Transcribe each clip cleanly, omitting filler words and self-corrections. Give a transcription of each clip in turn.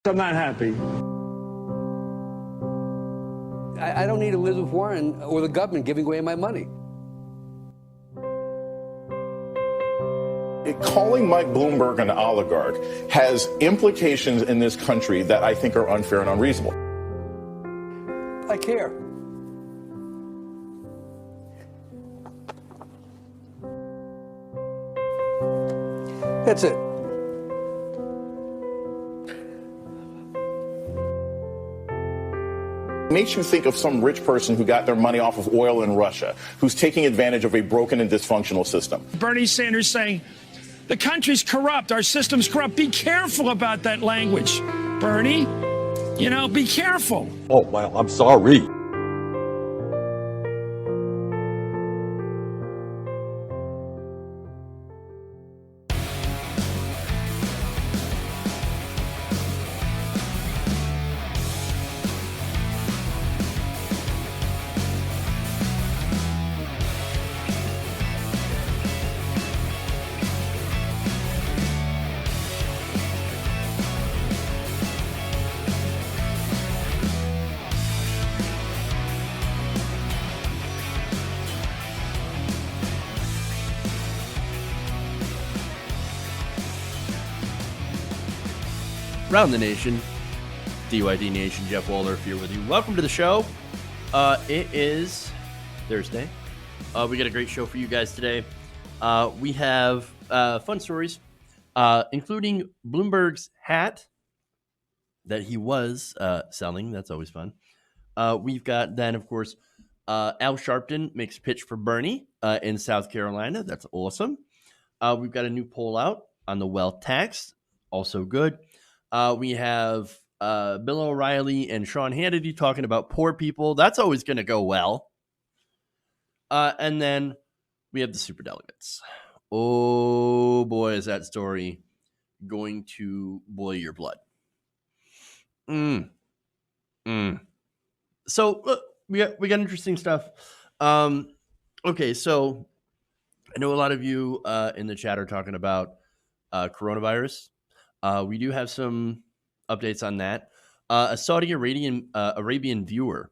I'm not happy. I don't need Elizabeth Warren or the government giving away my money. Calling Mike Bloomberg an oligarch has implications in this country that I think are unfair and unreasonable. I care. That's it. Makes you think of some rich person who got their money off of oil in Russia, who's taking advantage of a broken and dysfunctional system. Bernie Sanders saying, the country's corrupt, our system's corrupt. Be careful about that language, Bernie. You know, be careful. Oh, well, I'm sorry. Around the nation, DYD Nation, Jeff Waldorf here with you. Welcome to the show. It is Thursday. We got a great show for you guys today. We have fun stories, including Bloomberg's hat that he was selling. That's always fun. We've got then, of course, Al Sharpton makes a pitch for Bernie in South Carolina. That's awesome. We've got a new poll out on the wealth tax. Also good. We have Bill O'Reilly and Sean Hannity talking about poor people. That's always going to go well. And then we have the Superdelegates. Oh, boy, is that story going to boil your blood. So we got interesting stuff. Okay, so I know a lot of you in the chat are talking about coronavirus. We do have some updates on that. A Saudi Arabian viewer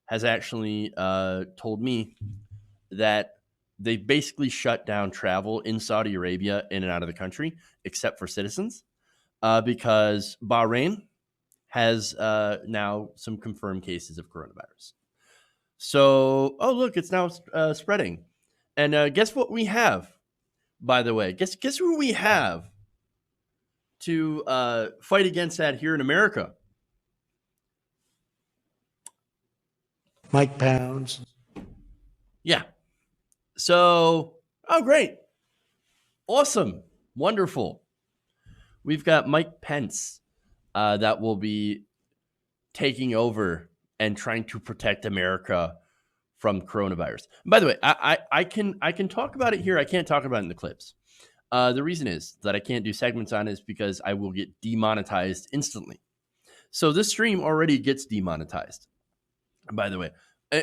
has actually told me that they basically shut down travel in Saudi Arabia in and out of the country, except for citizens, because Bahrain has now some confirmed cases of coronavirus. So, oh, look, it's now spreading. And guess what we have, by the way? Guess who we have to fight against that here in America? Mike Pounds. Yeah. So, oh, great. Awesome. Wonderful. We've got Mike Pence that will be taking over and trying to protect America from coronavirus. And by the way, I can talk about it here. I can't talk about it in the clips. The reason is that I can't do segments on it is because I will get demonetized instantly. So this stream already gets demonetized, by the way.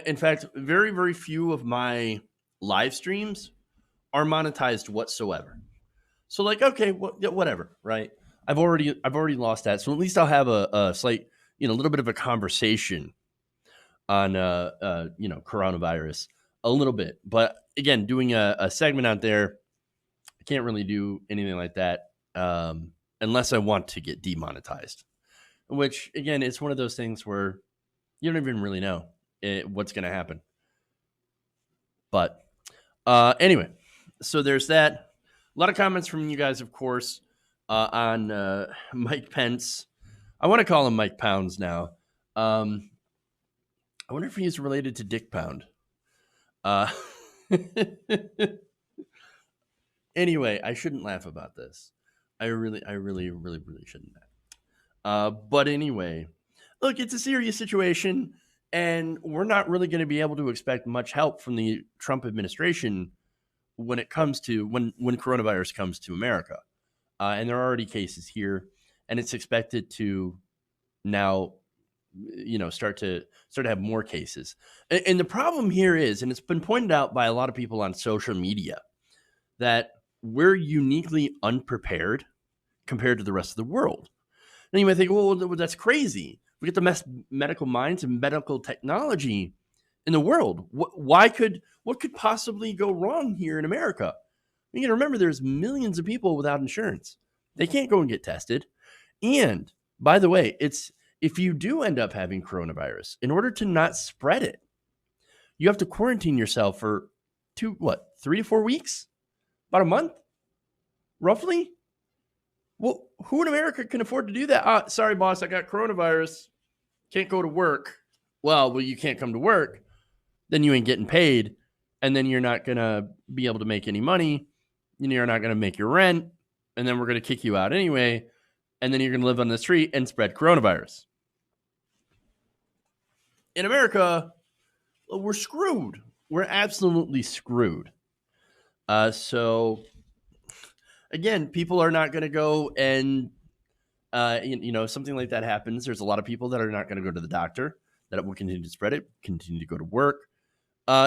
In fact, very, very few of my live streams are monetized whatsoever. So like, okay, whatever, right? I've already lost that. So at least I'll have a slight, a little bit of a conversation on, coronavirus a little bit. But again, doing a segment out there, can't really do anything like that unless I want to get demonetized, which, again, it's one of those things where you don't even really know what's going to happen. But anyway, so there's that. A lot of comments from you guys, of course, on Mike Pence. I want to call him Mike Pounds now. I wonder if he's related to Dick Pound. Anyway, I shouldn't laugh about this. I really shouldn't. But anyway, look, it's a serious situation, and we're not really going to be able to expect much help from the Trump administration when it comes to when coronavirus comes to America. And there are already cases here, and it's expected to now, start to have more cases. And the problem here is, and it's been pointed out by a lot of people on social media, that we're uniquely unprepared compared to the rest of the world. And you might think, well, that's crazy. We get the best medical minds and medical technology in the world. What could possibly go wrong here in America? You got to remember, there's millions of people without insurance. They can't go and get tested. And by the way, if you do end up having coronavirus, in order to not spread it, you have to quarantine yourself for 3 to 4 weeks? About a month? Roughly? Well, who in America can afford to do that? Sorry, boss, I got coronavirus. Can't go to work. Well, you can't come to work. Then you ain't getting paid. And then you're not going to be able to make any money. And you're not going to make your rent. And then we're going to kick you out anyway. And then you're going to live on the street and spread coronavirus. In America, we're screwed. We're absolutely screwed. So, again, people are not going to go and, something like that happens. There's a lot of people that are not going to go to the doctor, that will continue to spread it, continue to go to work.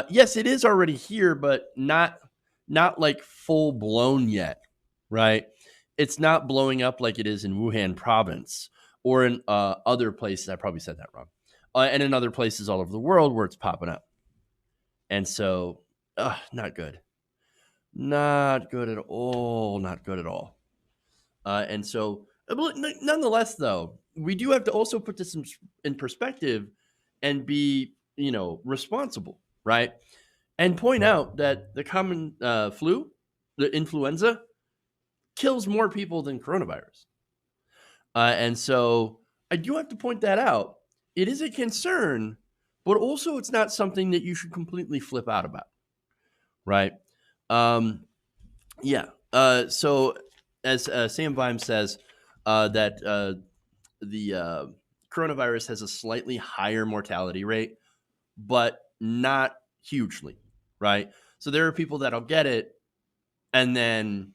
Yes, it is already here, but not like full blown yet, right? It's not blowing up like it is in Wuhan province or in other places. I probably said that wrong. And in other places all over the world where it's popping up. And so, not good. Not good at all. Not good at all. And so, nonetheless, though, we do have to also put this in perspective and be, responsible, right? And point out that the common flu, the influenza, kills more people than coronavirus. And so I do have to point that out. It is a concern, but also it's not something that you should completely flip out about, right? So as Sam Vime says, that the coronavirus has a slightly higher mortality rate, but not hugely, right? So there are people that'll get it and then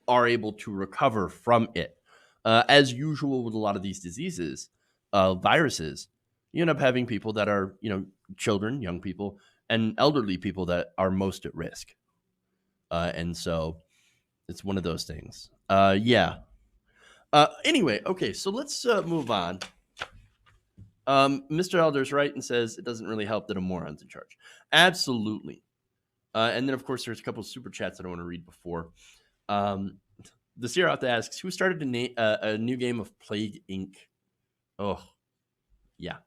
are able to recover from it. As usual with a lot of these diseases, viruses, you end up having people that are, children, young people, and elderly people that are most at risk. And so it's one of those things. Anyway, okay, so let's move on. Mr. Elder's right and says it doesn't really help that a moron's in charge. Absolutely. And then, of course, there's a couple of super chats that I want to read before. The Sierra asks, who started a new game of Plague Inc.? Oh, yeah.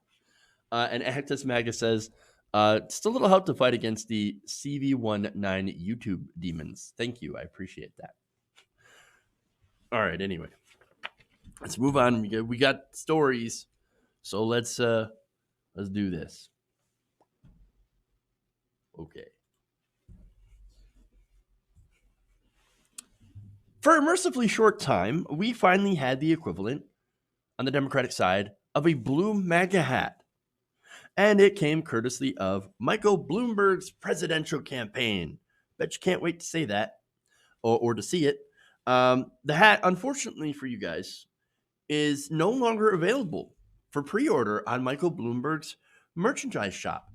And Actus Maga says, just a little help to fight against the CV19 YouTube demons. Thank you. I appreciate that. All right. Anyway, let's move on. We got stories. So let's do this. Okay. For a mercifully short time, we finally had the equivalent on the Democratic side of a blue MAGA hat. And it came courtesy of Michael Bloomberg's presidential campaign. Bet you can't wait to say that or to see it. The hat, unfortunately for you guys, is no longer available for pre-order on Michael Bloomberg's merchandise shop.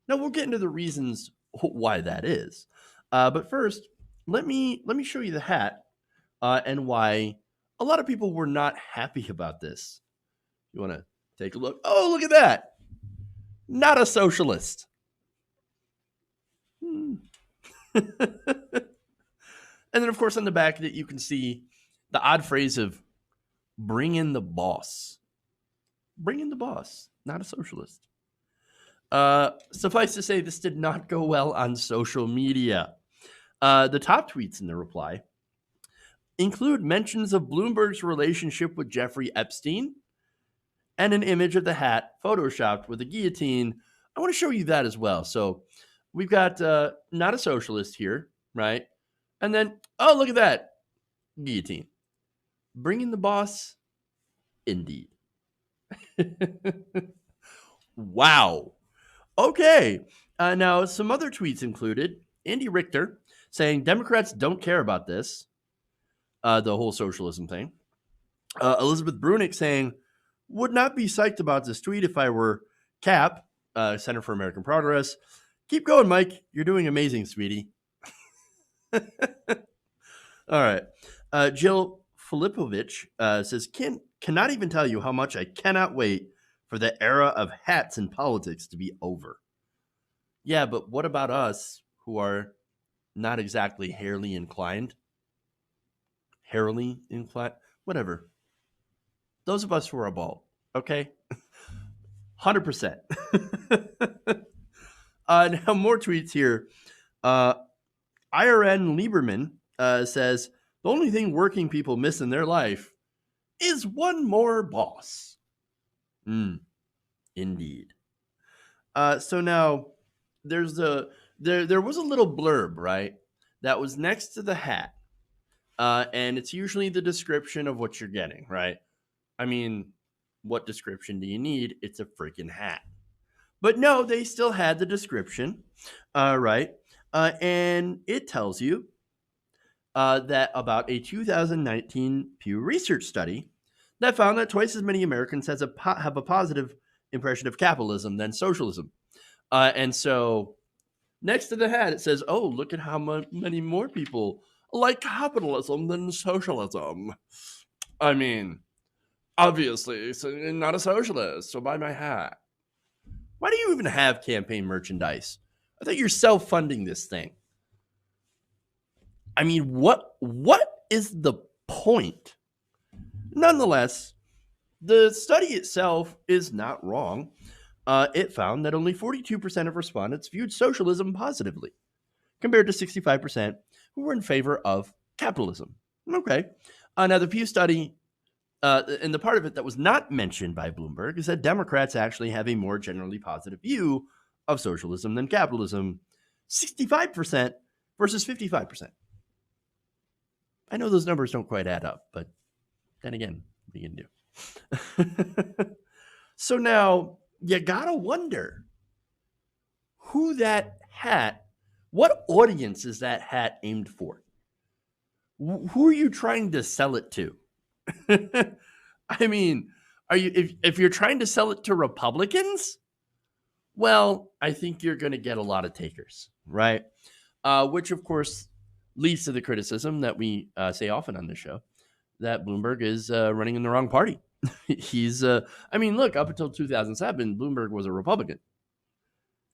Now, we'll get into the reasons why that is. But first, let me show you the hat and why a lot of people were not happy about this. You want to take a look? Oh, look at that. Not a socialist. And then, of course, on the back that you can see the odd phrase of bring in the boss. Bring in the boss, not a socialist. Suffice to say, this did not go well on social media. The top tweets in the reply include mentions of Bloomberg's relationship with Jeffrey Epstein and an image of the hat photoshopped with a guillotine. I want to show you that as well. So we've got not a socialist here, right? And then, oh, look at that. Guillotine. Bring in the boss. Indeed. Wow. Okay. Now, some other tweets included Andy Richter saying Democrats don't care about this, the whole socialism thing. Elizabeth Brunick saying, would not be psyched about this tweet if I were Cap, Center for American Progress. Keep going, Mike. You're doing amazing, sweetie. All right. Jill Filipovich says, cannot even tell you how much I cannot wait for the era of hats in politics to be over. Yeah, but what about us who are not exactly hairily inclined? Hairily inclined? Whatever. Those of us who are bald, okay? 100%. Now, more tweets here. IRN Lieberman says, the only thing working people miss in their life is one more boss. Indeed. So now, there was a little blurb, right, that was next to the hat. And it's usually the description of what you're getting, right? I mean, what description do you need? It's a freaking hat. But no, they still had the description, right? And it tells you that about a 2019 Pew Research study that found that twice as many Americans have a positive impression of capitalism than socialism. And so next to the hat, it says, oh, look at how many more people like capitalism than socialism. I mean, obviously, so I'm not a socialist, so buy my hat. Why do you even have campaign merchandise? I think you're self-funding this thing. I mean, what is the point? Nonetheless, the study itself is not wrong. It found that only 42% of respondents viewed socialism positively, compared to 65% who were in favor of capitalism. Okay. Now, the Pew study, and the part of it that was not mentioned by Bloomberg, is that Democrats actually have a more generally positive view of socialism than capitalism, 65% versus 55%. I know those numbers don't quite add up, but then again, what are you gonna do? So now you gotta wonder who that hat, what audience is that hat aimed for? Who are you trying to sell it to? I mean, are you if you're trying to sell it to Republicans? Well, I think you're going to get a lot of takers, right? Which, of course, leads to the criticism that we say often on this show, that Bloomberg is running in the wrong party. He's, I mean, look, up until 2007, Bloomberg was a Republican.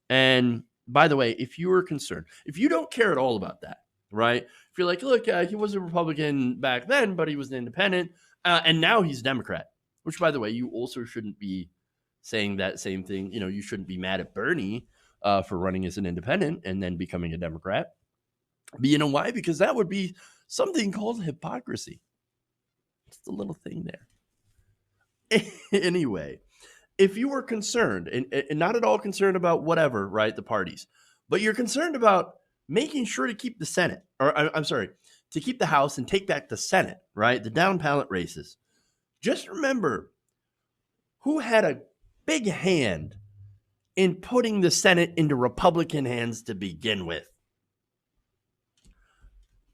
And by the way, if you were concerned, if you don't care at all about that, right? If you're like, look, he was a Republican back then, but he was an independent, and now he's a Democrat, which, by the way, you also shouldn't be saying that same thing. You know, you shouldn't be mad at Bernie for running as an independent and then becoming a Democrat. But you know why? Because that would be something called hypocrisy. Just a little thing there. Anyway, if you were concerned, and not at all concerned about whatever, right, the parties, but you're concerned about making sure to keep the Senate, or I'm sorry, to keep the House and take back the Senate, right, the down ballot races, just remember who had a big hand in putting the Senate into Republican hands to begin with.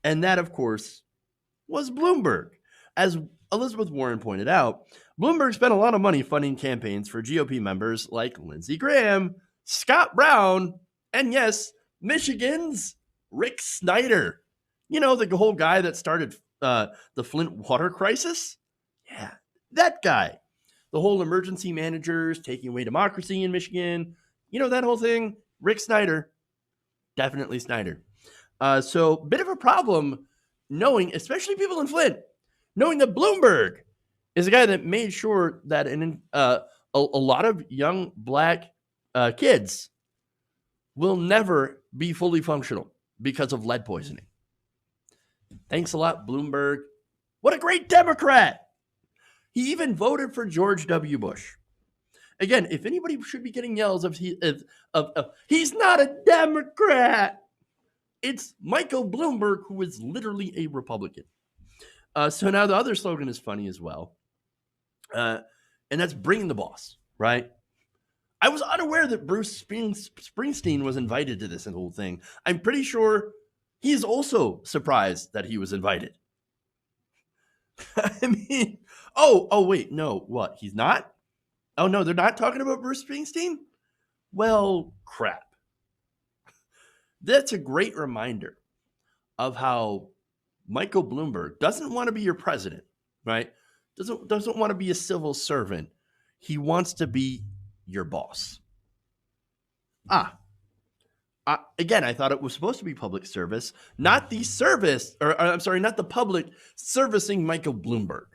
And that, of course, was Bloomberg. As Elizabeth Warren pointed out, Bloomberg spent a lot of money funding campaigns for GOP members like Lindsey Graham, Scott Brown, and yes, Michigan's Rick Snyder. You know, the whole guy that started the Flint water crisis? Yeah, that guy. The whole emergency managers taking away democracy in Michigan. You know, that whole thing. Rick Snyder. Definitely Snyder. So, bit of a problem knowing, especially people in Flint, knowing that Bloomberg is a guy that made sure that a lot of young black kids will never be fully functional because of lead poisoning. Thanks a lot, Bloomberg. What a great Democrat. He even voted for George W. Bush. Again, if anybody should be getting yells of he's not a Democrat, it's Michael Bloomberg, who is literally a Republican. So now the other slogan is funny as well. And that's bring the boss, right? I was unaware that Bruce Springsteen was invited to this whole thing. I'm pretty sure he's also surprised that he was invited. I mean, oh, wait, no, what? He's not? Oh, no, they're not talking about Bruce Springsteen? Well, crap. That's a great reminder of how Michael Bloomberg doesn't want to be your president, right? Doesn't want to be a civil servant. He wants to be your boss. Again, I thought it was supposed to be public service, not the service, or I'm sorry, not the public servicing Michael Bloomberg.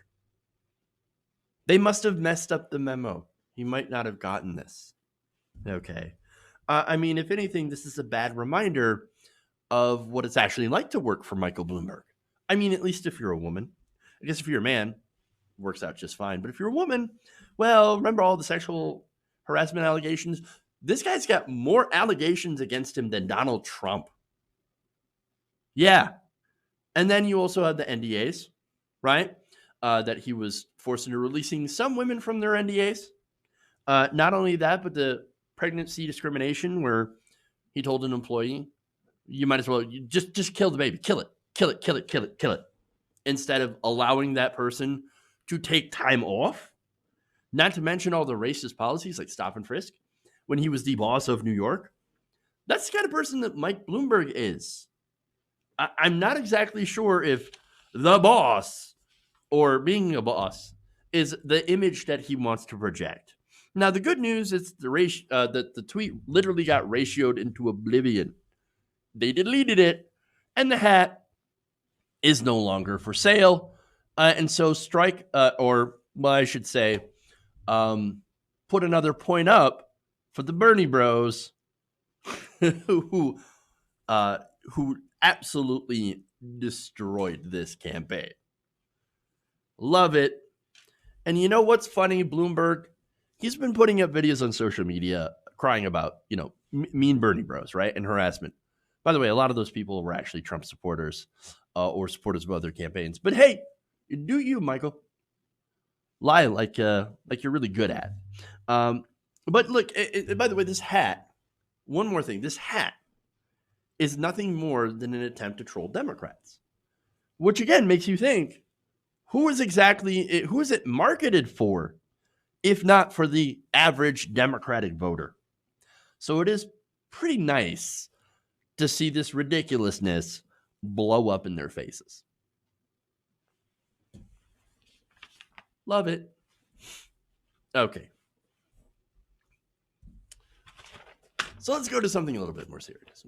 They must have messed up the memo. He might not have gotten this. Okay. I mean, if anything, this is a bad reminder of what it's actually like to work for Michael Bloomberg. I mean, at least if you're a woman. I guess if you're a man, it works out just fine. But if you're a woman, well, remember all the sexual harassment allegations? This guy's got more allegations against him than Donald Trump. Yeah. And then you also have the NDAs, right? That he was forced into releasing some women from their NDAs. Not only that, but the pregnancy discrimination where he told an employee, you might as well just kill the baby. Kill it. Instead of allowing that person to take time off. Not to mention all the racist policies like stop and frisk. When he was the boss of New York. That's the kind of person that Mike Bloomberg is. I'm not exactly sure if the boss or being a boss is the image that he wants to project. Now, the good news is that the tweet literally got ratioed into oblivion. They deleted it, and the hat is no longer for sale. And so strike, or well, I should say, put another point up for the Bernie bros who absolutely destroyed this campaign. Love it. And you know what's funny, Bloomberg? He's been putting up videos on social media crying about, mean Bernie bros, right? And harassment. By the way, a lot of those people were actually Trump supporters or supporters of other campaigns. But hey, do you, Michael? Lie like you're really good at. But look, by the way, this hat, one more thing, this hat is nothing more than an attempt to troll Democrats, which again makes you think, who is it marketed for, if not for the average Democratic voter? So it is pretty nice to see this ridiculousness blow up in their faces. Love it. Okay. So let's go to something a little bit more serious.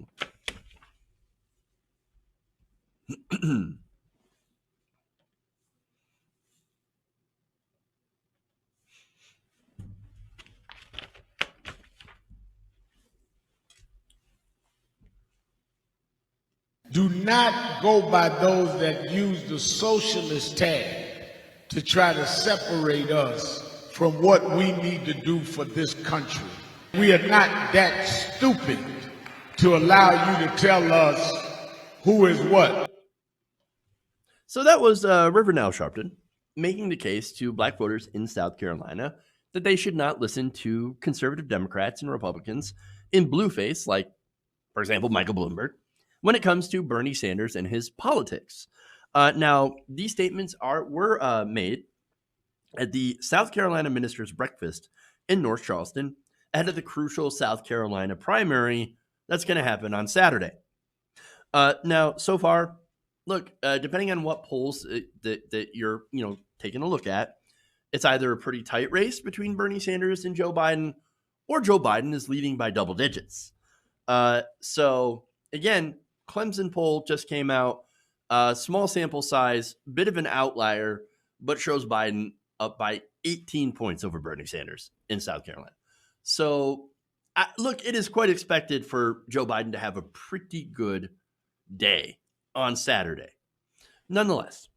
Do not go by those that use the socialist tag to try to separate us from what we need to do for this country. We are not that stupid to allow you to tell us who is what. So that was Rivernell Sharpton making the case to black voters in South Carolina that they should not listen to conservative Democrats and Republicans in blueface, like, for example, Michael Bloomberg, when it comes to Bernie Sanders and his politics. Now, these statements were made at the South Carolina Minister's Breakfast in North Charleston ahead of the crucial South Carolina primary that's going to happen on Saturday. Now, so far, look, depending on what polls that you're taking a look at, it's either a pretty tight race between Bernie Sanders and Joe Biden, or Joe Biden is leading by double digits. So again, Clemson poll just came out, small sample size, bit of an outlier, but shows Biden up by 18 points over Bernie Sanders in South Carolina. So look, it is quite expected for Joe Biden to have a pretty good day on Saturday. Nonetheless,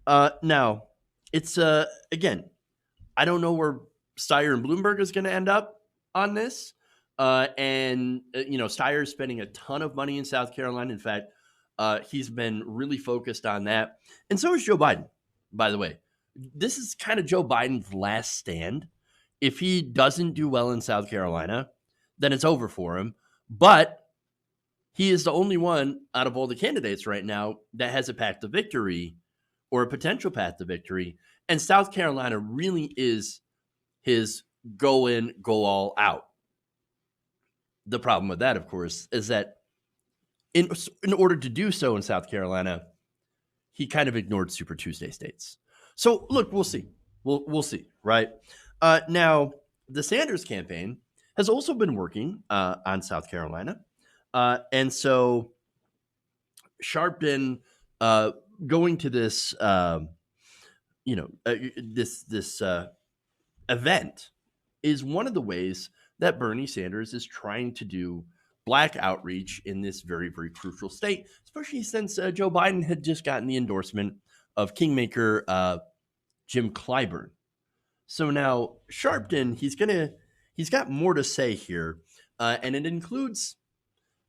now it's again, I don't know where Steyer and Bloomberg is going to end up on this. And Steyer is spending a ton of money in South Carolina. In fact, he's been really focused on that. And so is Joe Biden, by the way. This is kind of Joe Biden's last stand. If he doesn't do well in South Carolina, then it's over for him. But he is the only one out of all the candidates right now that has a path to victory or a potential path to victory. And South Carolina really is his go in, go all out. The problem with that, of course, is that in order to do so in South Carolina, he kind of ignored Super Tuesday states. So look, we'll see. We'll see, right? Now, the Sanders campaign has also been working on South Carolina, and so Sharpton going to this, this event is one of the ways that Bernie Sanders is trying to do black outreach in this very, very crucial state, especially since Joe Biden had just gotten the endorsement of Kingmaker Jim Clyburn. So now Sharpton, he's got more to say here, and it includes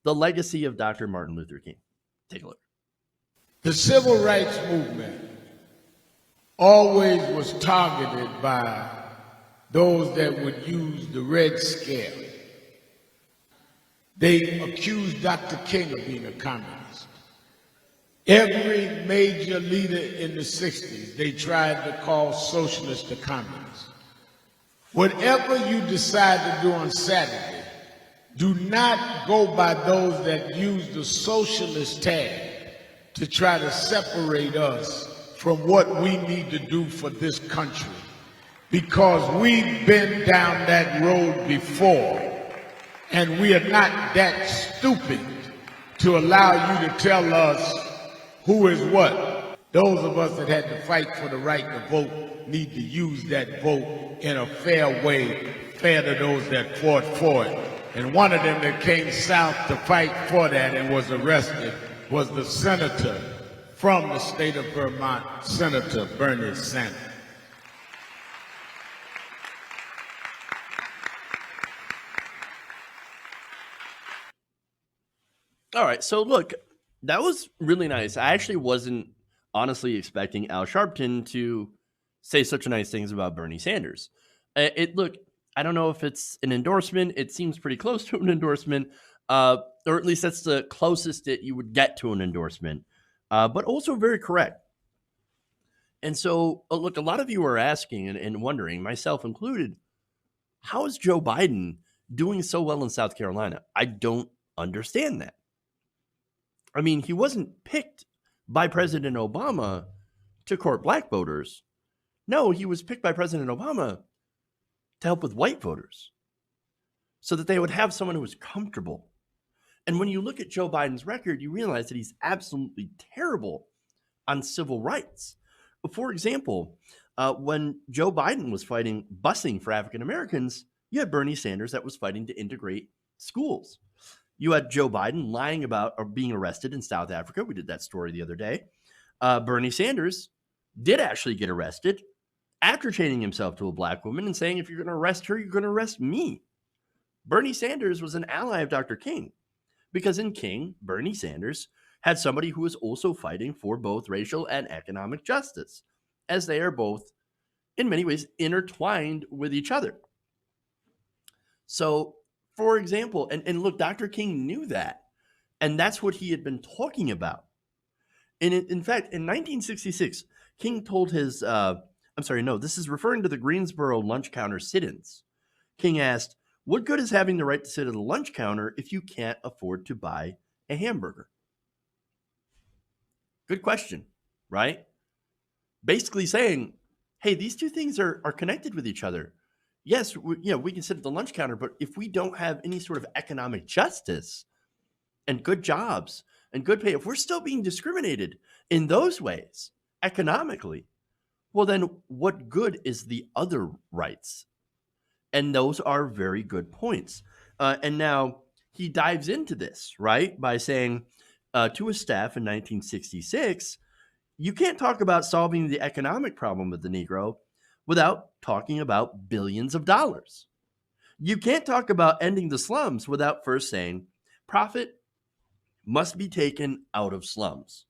the legacy of Dr. Martin Luther King. Take a look. The civil rights movement always was targeted by those that would use the Red Scare. They accused Dr. King of being a communist. Every major leader in the 60s, they tried to call socialists a communist. Whatever you decide to do on Saturday, do not go by those that use the socialist tag to try to separate us from what we need to do for this country. Because we've been down that road before, and we are not that stupid to allow you to tell us who is what. Those of us that had to fight for the right to vote need to use that vote in a fair way, fair to those that fought for it. And one of them that came south to fight for that and was arrested was the senator from the state of Vermont, Senator Bernie Sanders. All right, so look, that was really nice. I actually wasn't honestly expecting Al Sharpton to say such nice things about Bernie Sanders. Look, I don't know if it's an endorsement. It seems pretty close to an endorsement, or at least that's the closest that you would get to an endorsement, but also very correct. And so, look, a lot of you are asking and wondering, myself included, how is Joe Biden doing so well in South Carolina? I don't understand that. I mean, he wasn't picked by President Obama to court black voters. No, he was picked by President Obama to help with white voters so that they would have someone who was comfortable. And when you look at Joe Biden's record, you realize that he's absolutely terrible on civil rights. For example, when Joe Biden was fighting busing for African Americans, you had Bernie Sanders that was fighting to integrate schools. You had Joe Biden lying about or being arrested in South Africa. We did that story the other day. Bernie Sanders did actually get arrested after chaining himself to a black woman and saying, if you're going to arrest her, you're going to arrest me. Bernie Sanders was an ally of Dr. King because in King, Bernie Sanders had somebody who was also fighting for both racial and economic justice, as they are both, in many ways, intertwined with each other. So, for example, and look, Dr. King knew that, and that's what he had been talking about. And in fact, in 1966, King told his, this is referring to the Greensboro lunch counter sit-ins. King asked, what good is having the right to sit at a lunch counter if you can't afford to buy a hamburger? Good question, right? Basically saying, hey, these two things are connected with each other. Yes, we can sit at the lunch counter, but if we don't have any sort of economic justice and good jobs and good pay, if we're still being discriminated in those ways economically, well, then what good is the other rights? And those are very good points. And now he dives into this, right, by saying to his staff in 1966, you can't talk about solving the economic problem of the Negro without talking about billions of dollars. You can't talk about ending the slums without first saying profit must be taken out of slums.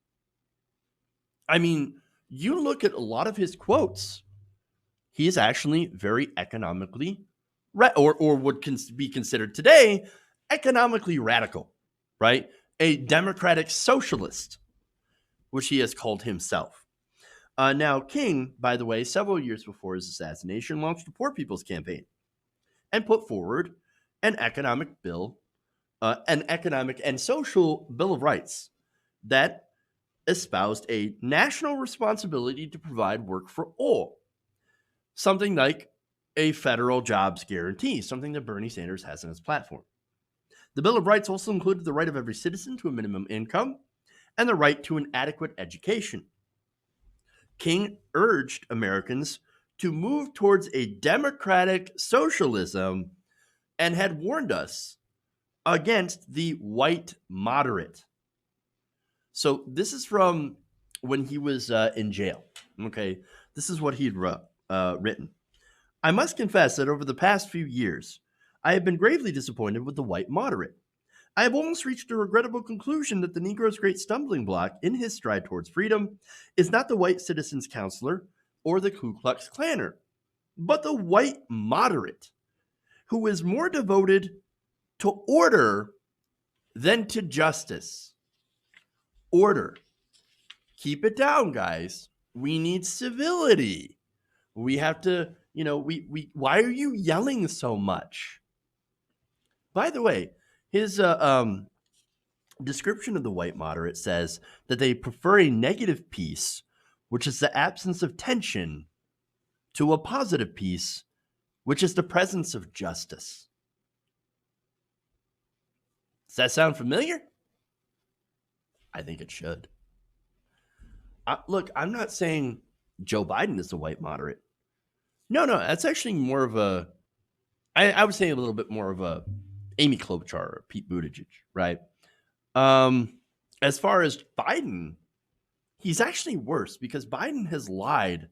I mean, you look at a lot of his quotes, he is actually very economically, or would be considered today, economically radical, right? A democratic socialist, which he has called himself. Now, King, by the way, several years before his assassination, launched the Poor People's Campaign and put forward an economic bill, an economic and social bill of rights that espoused a national responsibility to provide work for all, something like a federal jobs guarantee, something that Bernie Sanders has in his platform. The Bill of Rights also included the right of every citizen to a minimum income and the right to an adequate education. King urged Americans to move towards a democratic socialism and had warned us against the white moderate. So this is from when he was in jail. Okay, this is what he had written. I must confess that over the past few years, I have been gravely disappointed with the white moderate. I have almost reached a regrettable conclusion that the Negro's great stumbling block in his stride towards freedom is not the white citizen's counselor or the Ku Klux Klanner, but the white moderate, who is more devoted to order than to justice. Order. Keep it down, guys. We need civility. We have to, why are you yelling so much? By the way, his description of the white moderate says that they prefer a negative peace, which is the absence of tension, to a positive peace, which is the presence of justice. Does that sound familiar? I think it should. Look, I'm not saying Joe Biden is a white moderate. No, that's actually more of I would say a little bit more of a Amy Klobuchar or Pete Buttigieg, right? As far as Biden, he's actually worse because Biden has lied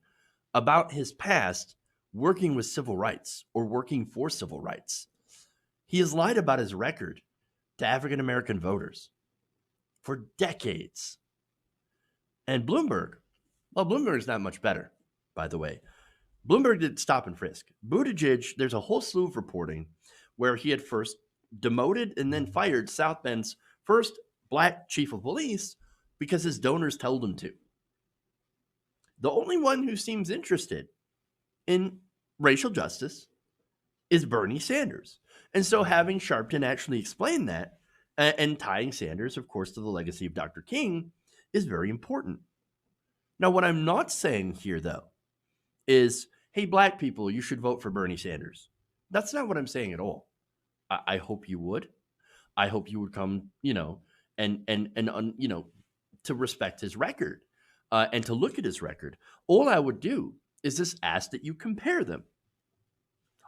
about his past working with civil rights or working for civil rights. He has lied about his record to African American voters for decades. And Bloomberg is not much better, by the way. Bloomberg did stop and frisk. Buttigieg, there's a whole slew of reporting where he had first demoted and then fired South Bend's first black chief of police because his donors told him to. The only one who seems interested in racial justice is Bernie Sanders. And so having Sharpton actually explain that and tying Sanders, of course, to the legacy of Dr. King is very important. Now, what I'm not saying here, though, is, hey, black people, you should vote for Bernie Sanders. That's not what I'm saying at all. I hope you would. I hope you would come, to respect his record and to look at his record. All I would do is just ask that you compare them.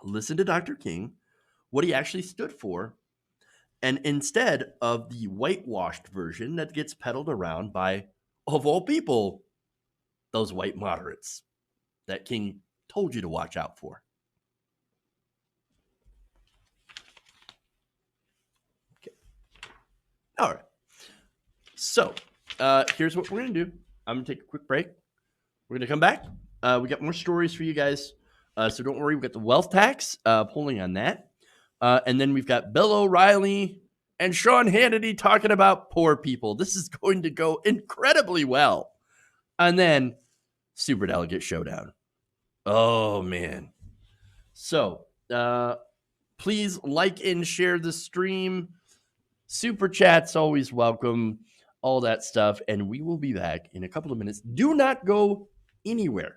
Listen to Dr. King, what he actually stood for, and instead of the whitewashed version that gets peddled around by, of all people, those white moderates that King told you to watch out for. Okay. All right. So here's what we're going to do. I'm going to take a quick break. We're going to come back. We got more stories for you guys. So don't worry. We've got the wealth tax polling on that. And then we've got Bill O'Reilly and Sean Hannity talking about poor people. This is going to go incredibly well. And then Superdelegate Showdown. Oh, man. So please like and share the stream. Super chats always welcome. All that stuff. And we will be back in a couple of minutes. Do not go anywhere.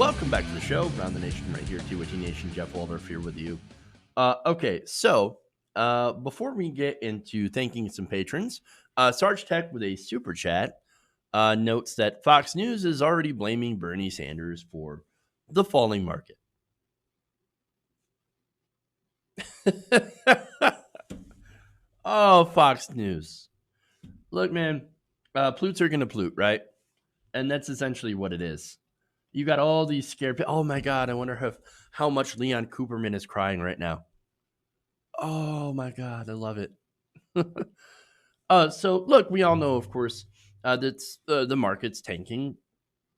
Welcome back to the show. Around the Nation right here. TYT Nation. Jeff Waldorf here with you. Okay, so before we get into thanking some patrons, Sarge Tech with a super chat notes that Fox News is already blaming Bernie Sanders for the falling market. Oh, Fox News. Look, man, plutes are going to plute, right? And that's essentially what it is. You got all these scared people. Oh, my God, I wonder how much Leon Cooperman is crying right now. Oh, my God, I love it. So, look, we all know, of course, that the market's tanking,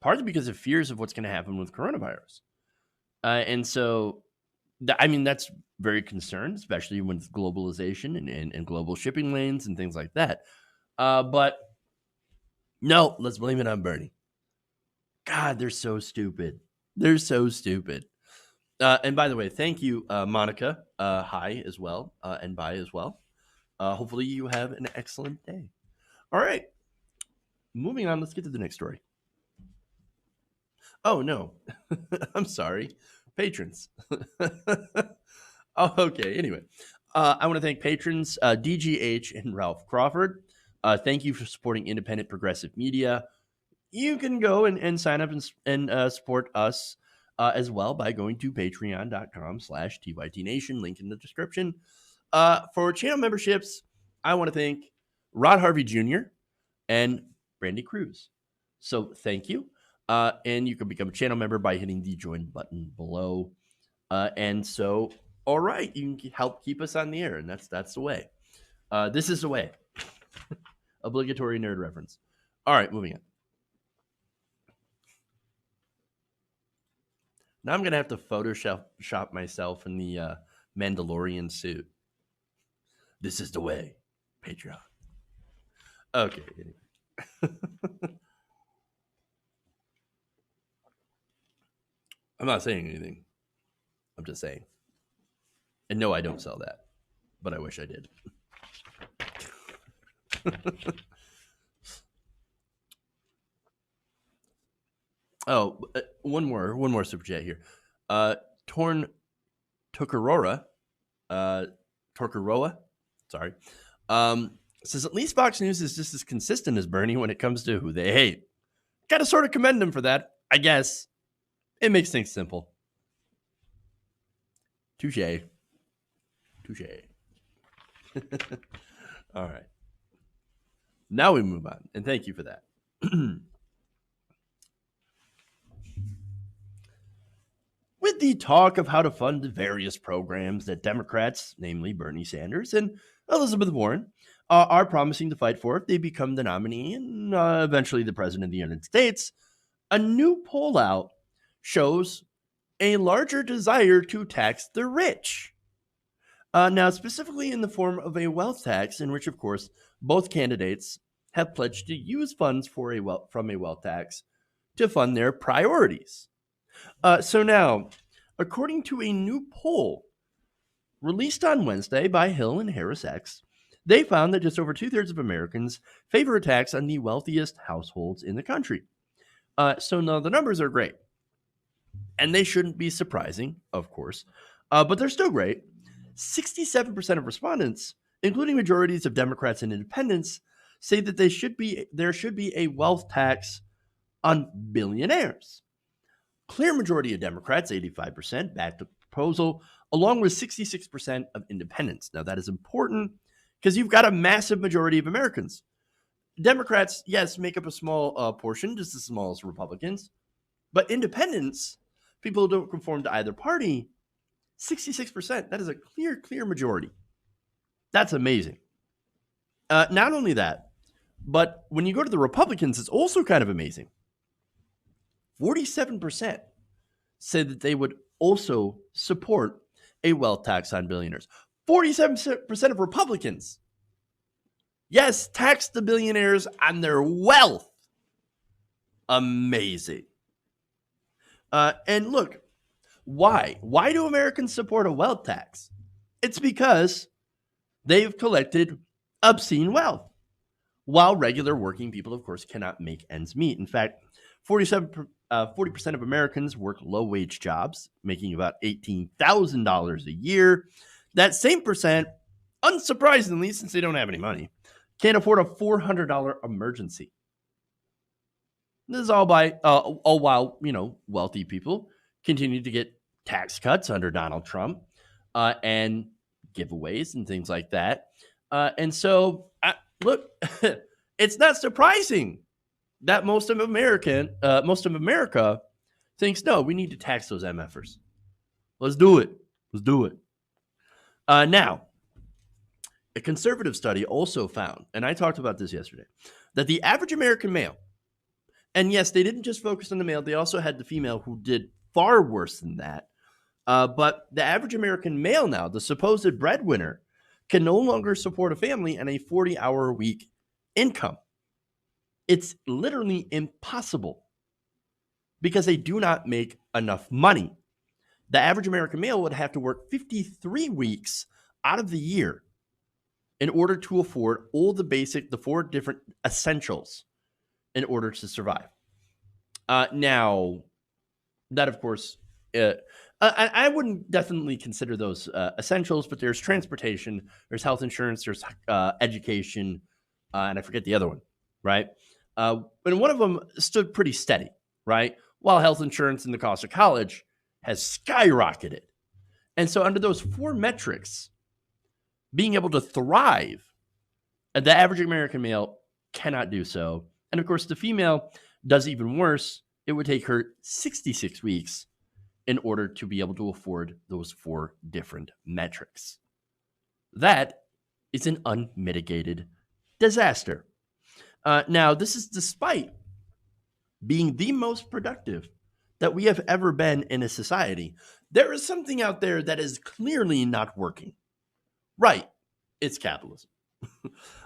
partly because of fears of what's going to happen with coronavirus. And so, that's very concerned, especially with globalization and global shipping lanes and things like that. But no, let's blame it on Bernie. God, they're so stupid. They're so stupid. And by the way, thank you, Monica. Hi as well, and bye as well. Hopefully you have an excellent day. All right. Moving on, let's get to the next story. Oh, no. I'm sorry. Patrons. Oh, okay. Anyway, I want to thank patrons DGH and Ralph Crawford. Thank you for supporting independent progressive media. You can go and sign up and support us as well by going to patreon.com/TYTNation, link in the description. For channel memberships, I want to thank Rod Harvey Jr. and Brandy Cruz. So thank you. And you can become a channel member by hitting the join button below. And so, all right, you can help keep us on the air, and that's the way. This is the way. Obligatory nerd reference. All right, moving on. Now I'm going to have to Photoshop myself in the Mandalorian suit. This is the way. Patreon. Okay. Anyway. I'm not saying anything. I'm just saying. And no, I don't sell that. But I wish I did. Oh, one more super chat here. Torn Tokarora, sorry, says at least Fox News is just as consistent as Bernie when it comes to who they hate. Got to sort of commend them for that, I guess. It makes things simple. Touche. All right. Now we move on, and thank you for that. With the talk of how to fund the various programs that Democrats, namely Bernie Sanders and Elizabeth Warren, are promising to fight for if they become the nominee and eventually the president of the United States, a new poll out shows a larger desire to tax the rich. Now, specifically in the form of a wealth tax, in which, of course, both candidates have pledged to use funds from a wealth tax to fund their priorities. So now, according to a new poll released on Wednesday by Hill and Harris X, they found that just over 2/3 of Americans favor a tax on the wealthiest households in the country. So now the numbers are great. And they shouldn't be surprising, of course, but they're still great. 67% of respondents, including majorities of Democrats and independents, say that there should be a wealth tax on billionaires. Clear majority of Democrats, 85%, backed the proposal, along with 66% of independents. Now, that is important because you've got a massive majority of Americans. Democrats, yes, make up a small portion, just as small as Republicans. But independents, people who don't conform to either party, 66%. That is a clear majority. That's amazing. Not only that, but when you go to the Republicans, it's also kind of amazing. 47% said that they would also support a wealth tax on billionaires. 47% of Republicans. Yes, tax the billionaires on their wealth. Amazing. And look, why? Why do Americans support a wealth tax? It's because they've collected obscene wealth, while regular working people, of course, cannot make ends meet. In fact, 40% of Americans work low-wage jobs, making about $18,000 a year. That same percent, unsurprisingly, since they don't have any money, can't afford a $400 emergency. This is all while, wealthy people continue to get tax cuts under Donald Trump and giveaways and things like that. And so, look, it's not surprising that most of America thinks, no, we need to tax those MFers. Let's do it. Now, a conservative study also found, and I talked about this yesterday, that the average American male, and yes, they didn't just focus on the male, they also had the female who did far worse than that. But the average American male now, the supposed breadwinner, can no longer support a family and a 40-hour-a-week income. It's literally impossible because they do not make enough money. The average American male would have to work 53 weeks out of the year in order to afford all the 4 different essentials in order to survive. Now, that, of course, I wouldn't definitely consider those essentials, but there's transportation, there's health insurance, there's education, and I forget the other one, right? And one of them stood pretty steady, right? While health insurance and the cost of college has skyrocketed. And so under those 4 metrics, being able to thrive, the average American male cannot do so. And of course, the female does even worse. It would take her 66 weeks in order to be able to afford those 4 different metrics. That is an unmitigated disaster. Now, this is despite being the most productive that we have ever been in a society. There is something out there that is clearly not working. Right, it's capitalism.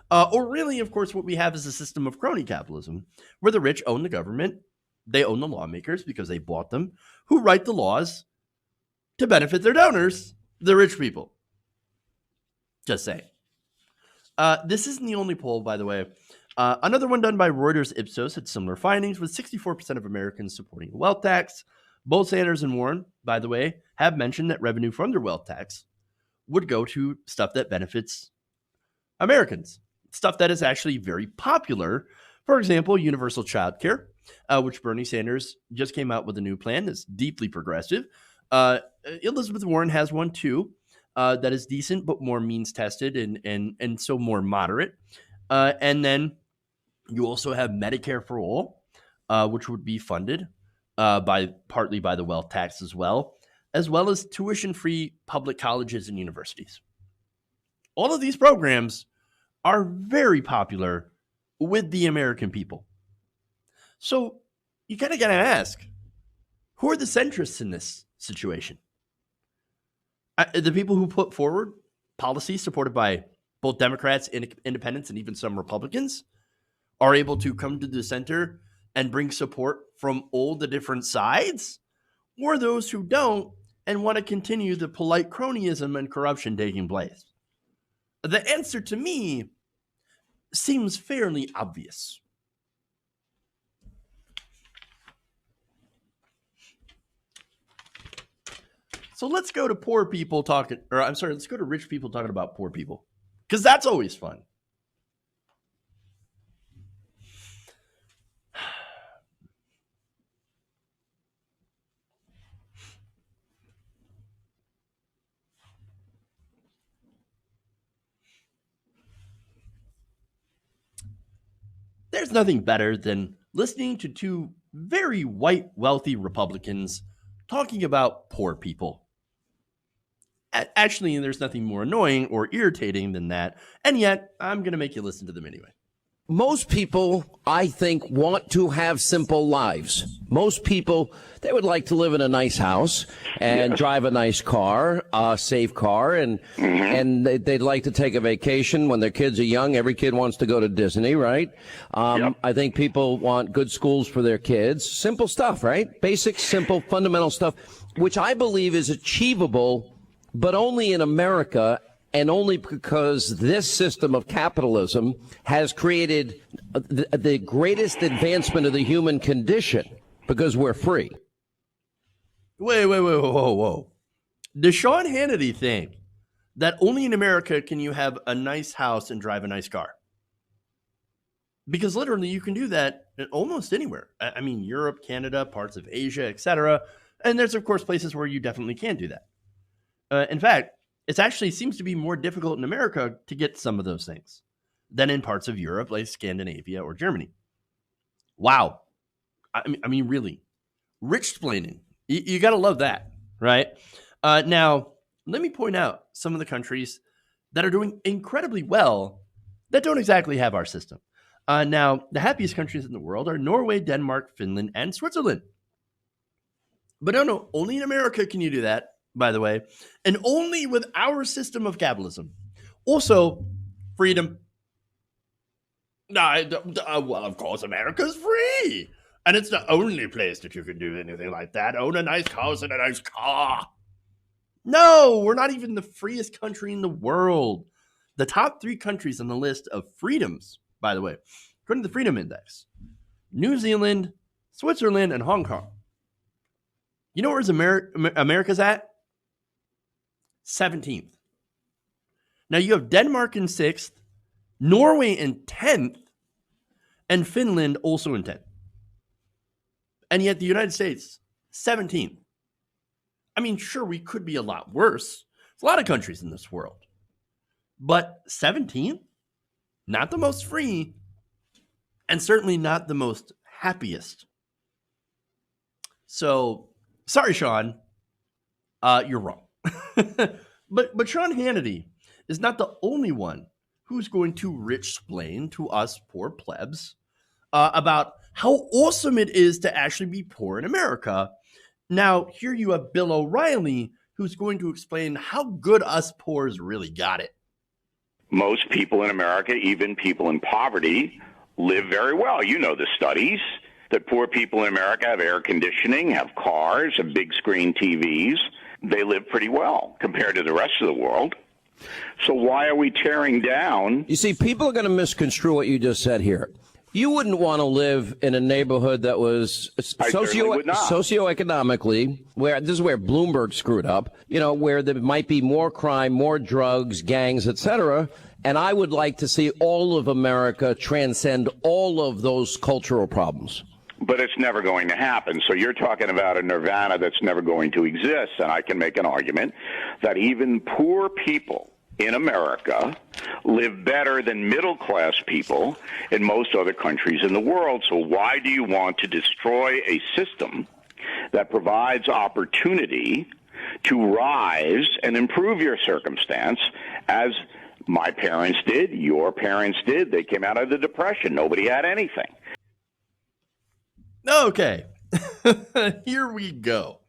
Or really, of course, what we have is a system of crony capitalism, where the rich own the government, they own the lawmakers because they bought them, who write the laws to benefit their donors, the rich people. Just saying. This isn't the only poll, by the way. Another one done by Reuters Ipsos had similar findings, with 64% of Americans supporting a wealth tax. Both Sanders and Warren, by the way, have mentioned that revenue from their wealth tax would go to stuff that benefits Americans, stuff that is actually very popular. For example, universal child care, which Bernie Sanders just came out with a new plan that's deeply progressive. Elizabeth Warren has one too, that is decent, but more means tested and so more moderate. And then you also have Medicare for all, which would be funded partly by the wealth tax as well as tuition-free public colleges and universities. All of these programs are very popular with the American people. So you kind of got to ask, who are the centrists in this situation? The people who put forward policies supported by both Democrats, independents, and even some Republicans are able to come to the center and bring support from all the different sides? Or those who don't and want to continue the polite cronyism and corruption taking place? The answer to me seems fairly obvious. So let's go to let's go to rich people talking about poor people, because that's always fun. There's nothing better than listening to 2 very white, wealthy Republicans talking about poor people. Actually, there's nothing more annoying or irritating than that, and yet I'm going to make you listen to them anyway. Most people, I think, want to have simple lives. Most people, they would like to live in a nice house and drive a nice car, a safe car, and they'd like to take a vacation when their kids are young. Every kid wants to go to Disney, right? I think people want good schools for their kids. Simple stuff, right? Basic, simple, fundamental stuff, which I believe is achievable, but only in America and only because this system of capitalism has created the greatest advancement of the human condition because we're free. Wait, whoa. The Sean Hannity thing that only in America can you have a nice house and drive a nice car. Because literally you can do that almost anywhere. I mean, Europe, Canada, parts of Asia, etc. And there's, of course, places where you definitely can't do that. In fact, it actually seems to be more difficult in America to get some of those things than in parts of Europe like Scandinavia or Germany. Wow. I mean, really. Rich-splaining. You got to love that, right? Now, let me point out some of the countries that are doing incredibly well that don't exactly have our system. Now, the happiest countries in the world are Norway, Denmark, Finland, and Switzerland. But no, only in America can you do that, by the way, and only with our system of capitalism. Also, freedom. Well, of course, America's free. And it's the only place that you can do anything like that. Own a nice house and a nice car. No, we're not even the freest country in the world. The top 3 countries on the list of freedoms, by the way, according to the Freedom Index, New Zealand, Switzerland, and Hong Kong. You know where's America's at? 17th. Now you have Denmark in 6th, Norway in 10th, and Finland also in 10th. And yet the United States, 17th. I mean, sure, we could be a lot worse. There's a lot of countries in this world. But 17th? Not the most free, and certainly not the most happiest. So, sorry, Sean. You're wrong. But Sean Hannity is not the only one who's going to rich-splain to us poor plebs about how awesome it is to actually be poor in America. Now, here you have Bill O'Reilly, who's going to explain how good us poors really got it. Most people in America, even people in poverty, live very well. You know the studies that poor people in America have air conditioning, have cars, have big screen TVs. They live pretty well compared to the rest of the world. So why are we tearing down? You see, people are going to misconstrue what you just said here. You wouldn't want to live in a neighborhood that was socioeconomically, where this is where Bloomberg screwed up, where there might be more crime, more drugs, gangs, etc. And I would like to see all of America transcend all of those cultural problems. But it's never going to happen. So you're talking about a nirvana that's never going to exist. And I can make an argument that even poor people in America live better than middle-class people in most other countries in the world. So why do you want to destroy a system that provides opportunity to rise and improve your circumstance, as my parents did, your parents did? They came out of the Depression. Nobody had anything. Okay, here we go.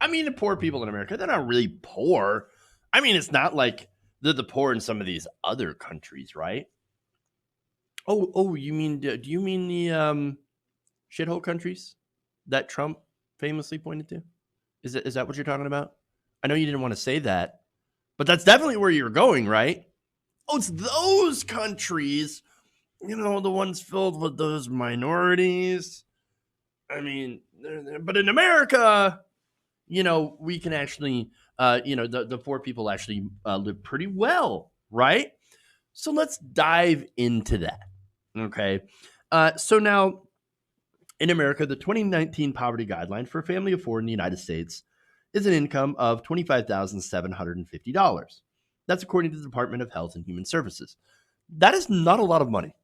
I mean, the poor people in America, they're not really poor. I mean, it's not like they're the poor in some of these other countries, right? Oh, you mean, do you mean the shithole countries that Trump famously pointed to? Is that what you're talking about? I know you didn't want to say that, but that's definitely where you're going, right? Oh, it's those countries, the ones filled with those minorities. I mean, but in America, we can actually, the poor people actually live pretty well, right? So let's dive into that, okay? So now, in America, the 2019 poverty guideline for a family of 4 in the United States is an income of $25,750. That's according to the Department of Health and Human Services. That is not a lot of money.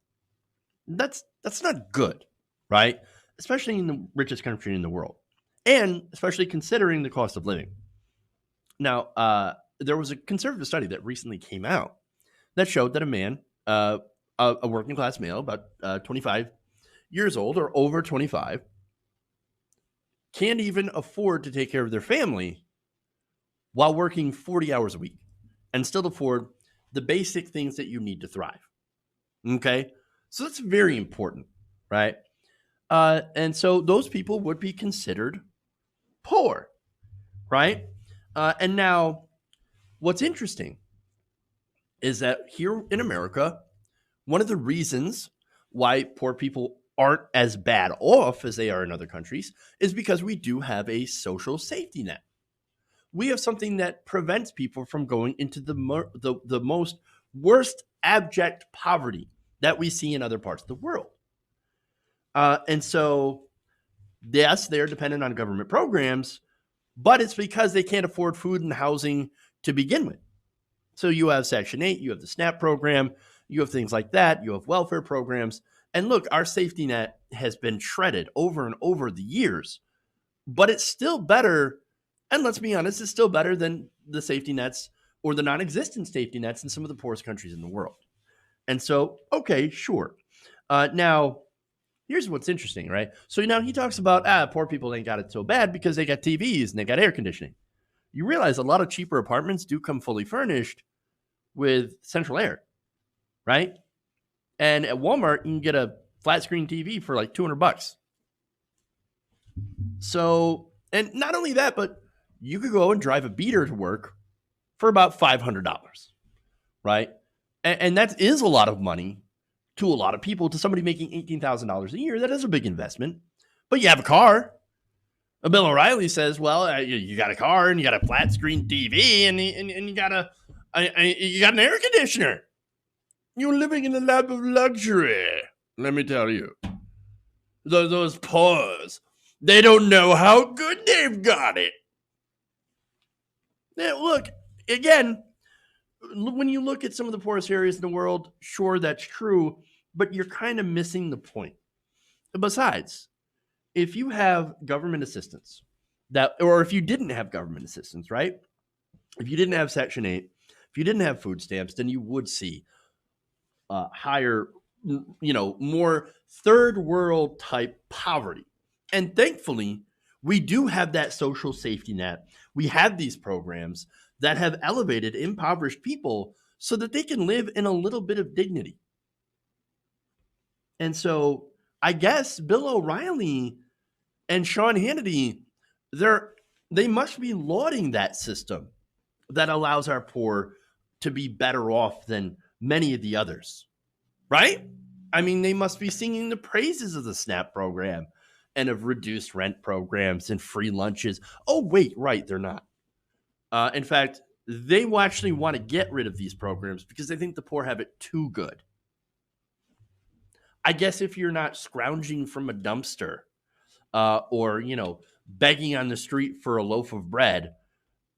That's not good, right? Especially in the richest country in the world, and especially considering the cost of living. Now, there was a conservative study that recently came out that showed that a man, a working class male, about 25 years old or over 25, can't even afford to take care of their family while working 40 hours a week and still afford the basic things that you need to thrive. Okay? So that's very important, right? And so those people would be considered poor, right? And now, what's interesting is that here in America, one of the reasons why poor people aren't as bad off as they are in other countries is because we do have a social safety net. We have something that prevents people from going into the most worst abject poverty that we see in other parts of the world. And so, yes, they're dependent on government programs, but it's because they can't afford food and housing to begin with. So you have Section 8, you have the SNAP program, you have things like that, you have welfare programs. And look, our safety net has been shredded over and over the years, but it's still better. And let's be honest, it's still better than the safety nets or the non-existent safety nets in some of the poorest countries in the world. And so, okay, sure. Now, here's what's interesting, right? So now he talks about, poor people ain't got it so bad because they got TVs and they got air conditioning. You realize a lot of cheaper apartments do come fully furnished with central air, right? And at Walmart, you can get a flat screen TV for like $200. So, and not only that, but you could go and drive a beater to work for about $500, right? And that is a lot of money to a lot of people. To somebody making $18,000 a year, that is a big investment. But you have a car. Bill O'Reilly says, well, you got a car and you got a flat screen TV and you got an air conditioner. You're living in a lap of luxury. Let me tell you, those poors, they don't know how good they've got it. Now, look, again, when you look at some of the poorest areas in the world, sure, that's true, but you're kind of missing the point. Besides, if you have government assistance, or if you didn't have government assistance, right? If you didn't have Section 8, if you didn't have food stamps, then you would see higher, more third world type poverty. And thankfully, we do have that social safety net. We have these programs that have elevated impoverished people so that they can live in a little bit of dignity. And so I guess Bill O'Reilly and Sean Hannity, they must be lauding that system that allows our poor to be better off than many of the others, right? I mean, they must be singing the praises of the SNAP program and of reduced rent programs and free lunches. Oh, wait, right, they're not. In fact, they will actually want to get rid of these programs because they think the poor have it too good. I guess if you're not scrounging from a dumpster or, begging on the street for a loaf of bread,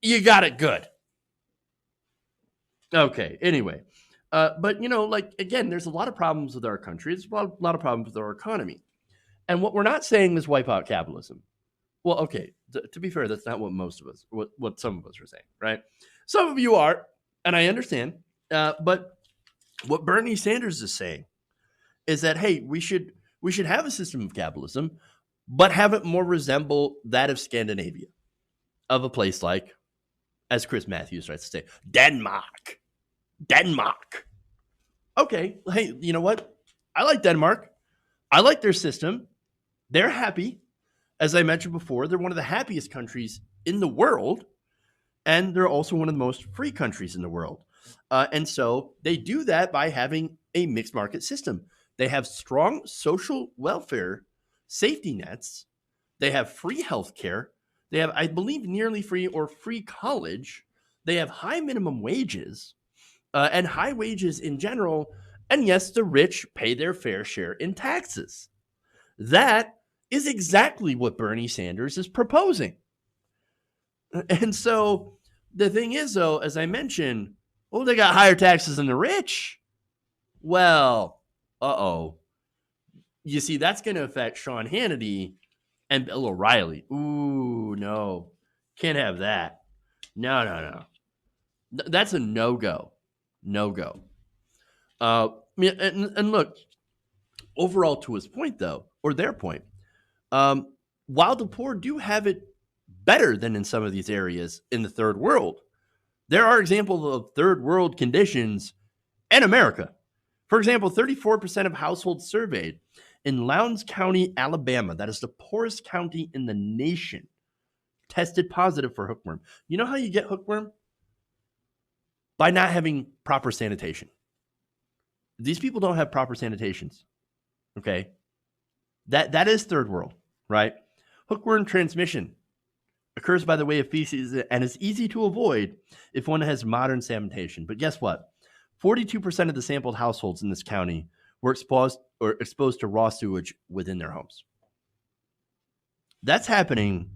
you got it good. Okay, anyway. But, again, there's a lot of problems with our country. There's a lot of problems with our economy. And what we're not saying is wipe out capitalism. Well, okay, to be fair, that's not what most of us, what some of us are saying, right? Some of you are, and I understand. But what Bernie Sanders is saying is that, hey, we should have a system of capitalism, but have it more resemble that of Scandinavia, of a place like, as Chris Matthews tries to say, Denmark. Okay, hey, you know what? I like Denmark. I like their system. They're happy. As I mentioned before, they're one of the happiest countries in the world, and they're also one of the most free countries in the world. And so they do that by having a mixed market system. They have strong social welfare safety nets. They have free health care. They have, I believe, nearly free or free college. They have high minimum wages and high wages in general. And yes, the rich pay their fair share in taxes. That is exactly what Bernie Sanders is proposing. And so the thing is, though, as I mentioned, they got higher taxes than the rich. Well, you see, that's going to affect Sean Hannity and Bill O'Reilly. Ooh, no. Can't have that. No. That's a no-go. No-go. And look, overall to his point, though, or their point, while the poor do have it better than in some of these areas in the third world, there are examples of third world conditions in America. For example, 34% of households surveyed in Lowndes County, Alabama, that is the poorest county in the nation, tested positive for hookworm. You know how you get hookworm? by not having proper sanitation. These people don't have proper sanitations. Okay. That is third world, right? Hookworm transmission occurs by the way of feces and is easy to avoid if one has modern sanitation. But guess what? 42% of the sampled households in this county were exposed to raw sewage within their homes. That's happening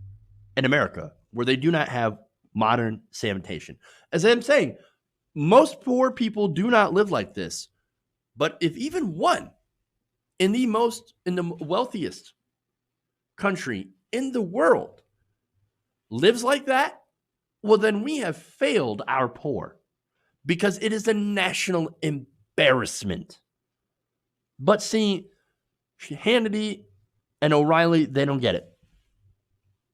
in America, where they do not have modern sanitation. As I'm saying, most poor people do not live like this. But if even one in the wealthiest country in the world lives like that, well, then we have failed our poor, because it is a national embarrassment. But see, Hannity and O'Reilly, they don't get it.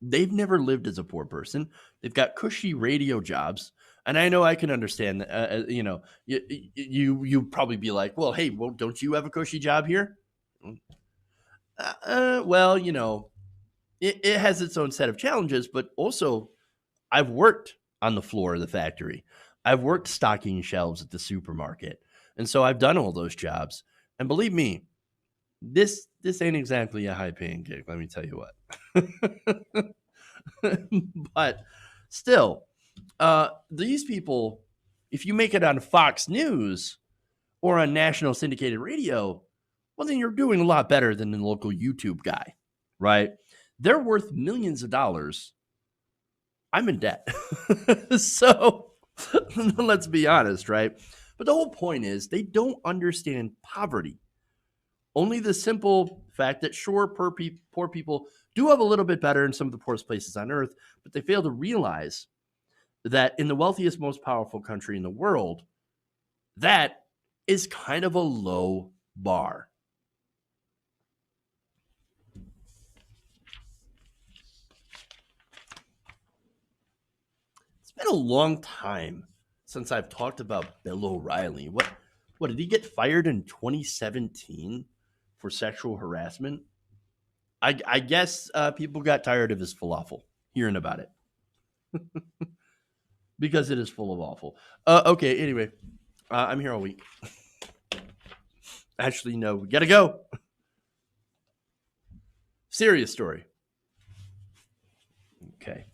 They've never lived as a poor person. They've got cushy radio jobs. And I know I can understand that, you probably be like, well, hey, don't you have a cushy job here? Well, it has its own set of challenges, but also I've worked on the floor of the factory. I've worked stocking shelves at the supermarket. And so I've done all those jobs. And believe me, this ain't exactly a high paying gig, let me tell you what. But still, these people, if you make it on Fox News or on national syndicated radio, well, then you're doing a lot better than the local YouTube guy, right? They're worth millions of dollars. I'm in debt. So let's be honest, right? But the whole point is they don't understand poverty. Only the simple fact that, sure, poor people do have a little bit better in some of the poorest places on earth, but they fail to realize that in the wealthiest, most powerful country in the world, that is kind of a low bar. It's been a long time since I've talked about Bill O'Reilly. What did he get fired in 2017 for sexual harassment? I guess people got tired of his falafel, hearing about it. Because it is full of awful. Okay, anyway, I'm here all week. Actually, no, we gotta go. Serious story. Okay.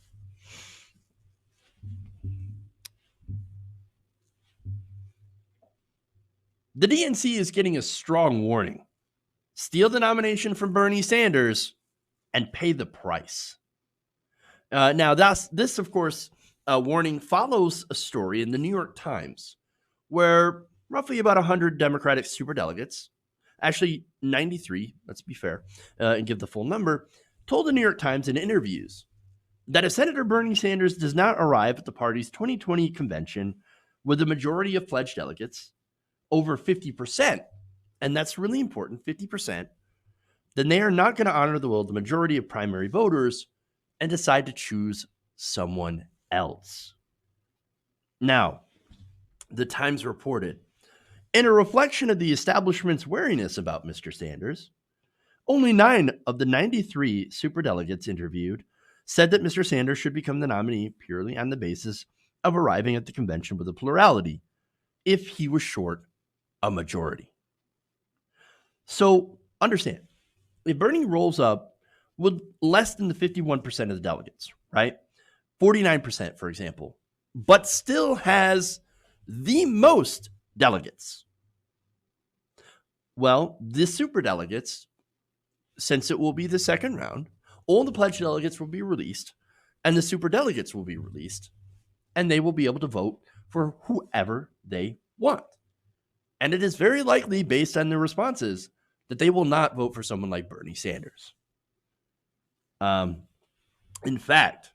The DNC is getting a strong warning. Steal the nomination from Bernie Sanders and pay the price. Now, this, of course, warning follows a story in the New York Times where roughly about 100 Democratic superdelegates, actually 93, let's be fair, and give the full number, told the New York Times in interviews that if Senator Bernie Sanders does not arrive at the party's 2020 convention with a majority of pledged delegates, over 50%, and that's really important, 50%, then they are not going to honor the will of the majority of primary voters and decide to choose someone else. Now, the Times reported, in a reflection of the establishment's wariness about Mr. Sanders, only 9 of the 93 superdelegates interviewed said that Mr. Sanders should become the nominee purely on the basis of arriving at the convention with a plurality if he was short a majority. So understand, if Bernie rolls up with less than the 51% of the delegates, right? 49%, for example, but still has the most delegates. Well, the superdelegates, since it will be the second round, all the pledged delegates will be released and the superdelegates will be released, and they will be able to vote for whoever they want. And it is very likely, based on their responses, that they will not vote for someone like Bernie Sanders. In fact,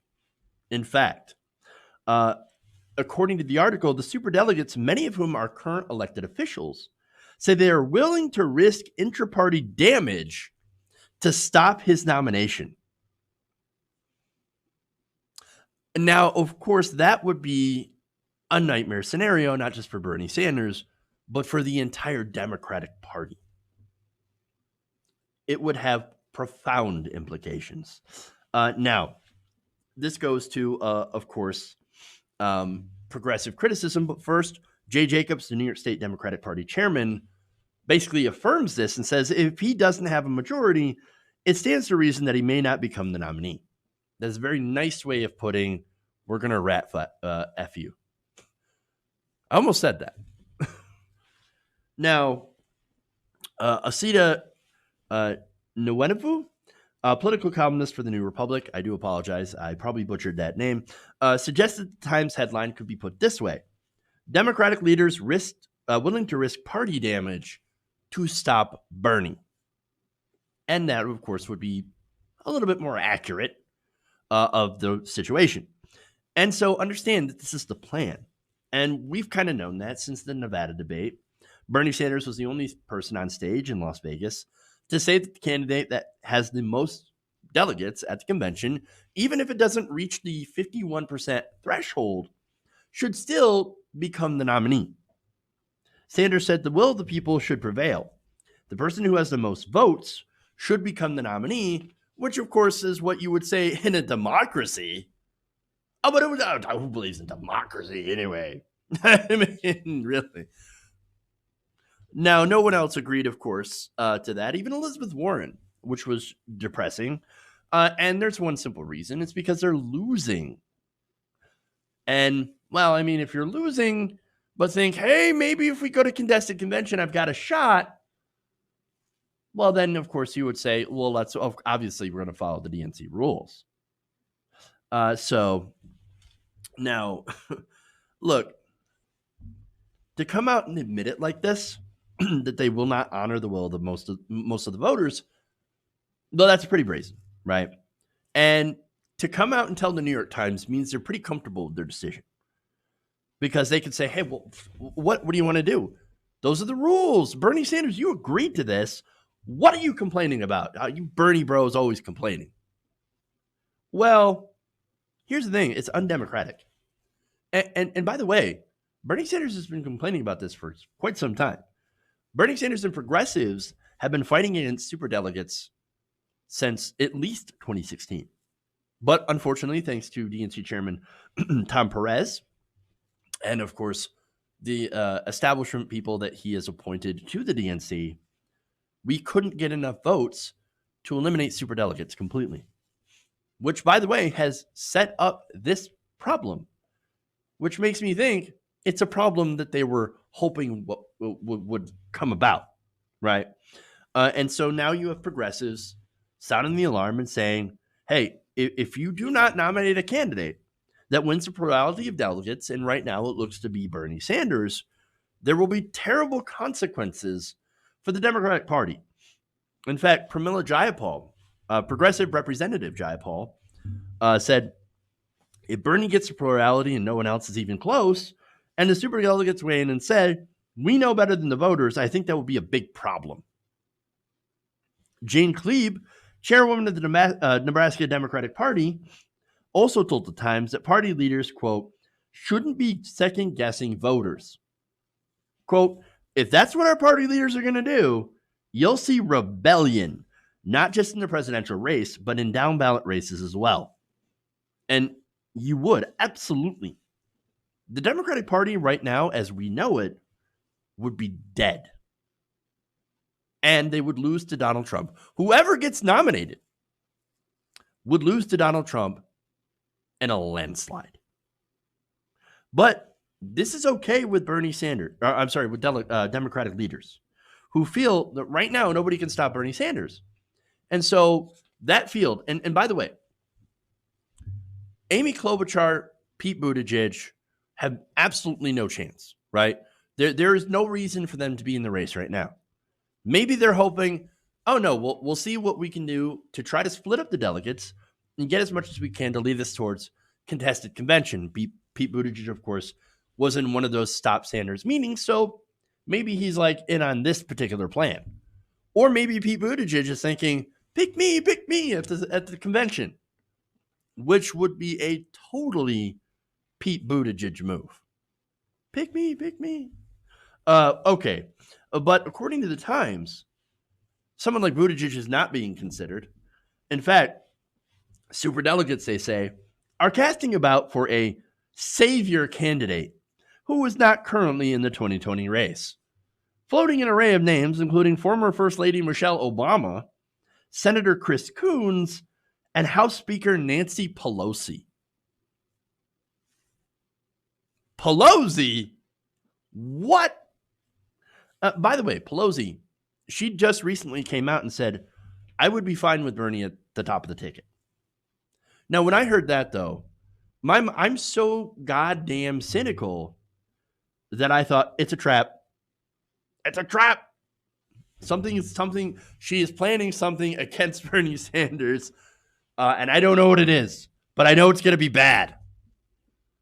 according to the article, the superdelegates, many of whom are current elected officials, say they are willing to risk intra-party damage to stop his nomination. Now, of course, that would be a nightmare scenario, not just for Bernie Sanders, but for the entire Democratic Party. It would have profound implications. Now, this goes to, of course, progressive criticism. But first, Jay Jacobs, the New York State Democratic Party chairman, basically affirms this and says if he doesn't have a majority, it stands to reason that he may not become the nominee. That's a very nice way of putting, we're going to F you. I almost said that. Now, Asita Nwenevu, a political columnist for the New Republic, I do apologize, I probably butchered that name, suggested the Times headline could be put this way: Democratic leaders willing to risk party damage to stop Bernie. And that, of course, would be a little bit more accurate of the situation. And so understand that this is the plan. And we've kind of known that since the Nevada debate. Bernie Sanders was the only person on stage in Las Vegas to say that the candidate that has the most delegates at the convention, even if it doesn't reach the 51% threshold, should still become the nominee. Sanders said the will of the people should prevail. The person who has the most votes should become the nominee, which, of course, is what you would say in a democracy. Oh, but who believes in democracy anyway? I mean, really. Now, no one else agreed, of course, to that, even Elizabeth Warren, which was depressing. And there's one simple reason. It's because they're losing. And, well, I mean, if you're losing, but think, hey, maybe if we go to contested convention, I've got a shot. Well, then, of course, you would say, well, that's obviously we're going to follow the DNC rules. So now, look, to come out and admit it like this, that they will not honor the will of most of the voters, well, that's pretty brazen, right? And to come out and tell the New York Times means they're pretty comfortable with their decision, because they could say, hey, well, what do you want to do? Those are the rules. Bernie Sanders, you agreed to this. What are you complaining about? You Bernie bros always complaining. Well, here's the thing. It's undemocratic. And by the way, Bernie Sanders has been complaining about this for quite some time. Bernie Sanders and progressives have been fighting against superdelegates since at least 2016. But unfortunately, thanks to DNC chairman Tom Perez, and of course, the establishment people that he has appointed to the DNC, we couldn't get enough votes to eliminate superdelegates completely, which, by the way, has set up this problem, which makes me think it's a problem that they were hoping would come about, right? And so now you have progressives sounding the alarm and saying, hey, if you do not nominate a candidate that wins a plurality of delegates, and right now it looks to be Bernie Sanders, there will be terrible consequences for the Democratic Party. In fact, Pramila Jayapal, progressive representative Jayapal, said, if Bernie gets a plurality and no one else is even close, and the superdelegates weigh in and say, we know better than the voters, I think that would be a big problem. Jane Kleeb, chairwoman of the Nebraska Democratic Party, also told the Times that party leaders, quote, shouldn't be second-guessing voters. Quote, if that's what our party leaders are going to do, you'll see rebellion, not just in the presidential race, but in down-ballot races as well. And you would, absolutely. The Democratic Party right now, as we know it, would be dead. And they would lose to Donald Trump. Whoever gets nominated would lose to Donald Trump in a landslide. But this is okay with Bernie Sanders, with Democratic leaders who feel that right now nobody can stop Bernie Sanders. And so that field, and by the way, Amy Klobuchar, Pete Buttigieg have absolutely no chance, right? There is no reason for them to be in the race right now. Maybe they're hoping, oh no, we'll see what we can do to try to split up the delegates and get as much as we can to lead us towards contested convention. Pete Buttigieg, of course, was in one of those Stop Sanders meetings, so maybe he's like in on this particular plan. Or maybe Pete Buttigieg is thinking, pick me at the convention, which would be a totally Pete Buttigieg move. Pick me. Okay. But according to the Times, someone like Buttigieg is not being considered. In fact, superdelegates, they say, are casting about for a savior candidate who is not currently in the 2020 race, floating an array of names, including former First Lady Michelle Obama, Senator Chris Coons, and House Speaker Nancy Pelosi. Pelosi? What? By the way, Pelosi, she just recently came out and said, I would be fine with Bernie at the top of the ticket. Now, when I heard that, though, I'm so goddamn cynical that I thought, it's a trap. It's a trap. Something. She is planning something against Bernie Sanders, and I don't know what it is, but I know it's going to be bad.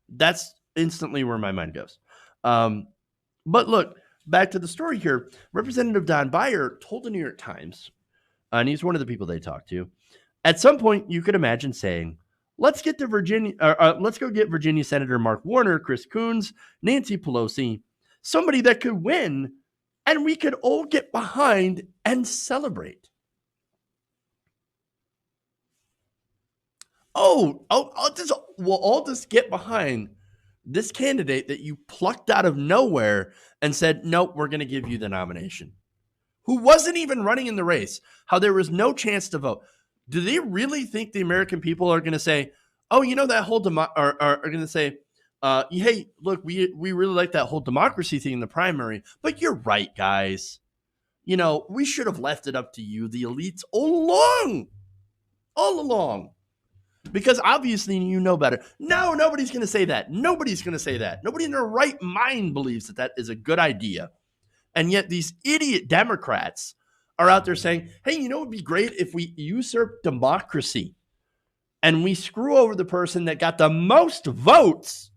That's instantly where my mind goes. But look, back to the story here. Representative Don Beyer told the New York Times, and he's one of the people they talked to, at some point you could imagine saying, let's go get Virginia Senator Mark Warner, Chris Coons, Nancy Pelosi, somebody that could win, and we could all get behind and celebrate. I'll just get behind this candidate that you plucked out of nowhere and said, nope, we're going to give you the nomination, who wasn't even running in the race, how there was no chance to vote. Do they really think the American people are going to say, oh, you know, that whole are going to say, hey, look, we really like that whole democracy thing in the primary, but you're right, guys. You know, we should have left it up to you, the elites, all along. Because obviously you know better. No, nobody's going to say that. Nobody's going to say that. Nobody in their right mind believes that that is a good idea. And yet these idiot Democrats are out there saying, hey, you know what would be great if we usurp democracy and we screw over the person that got the most votes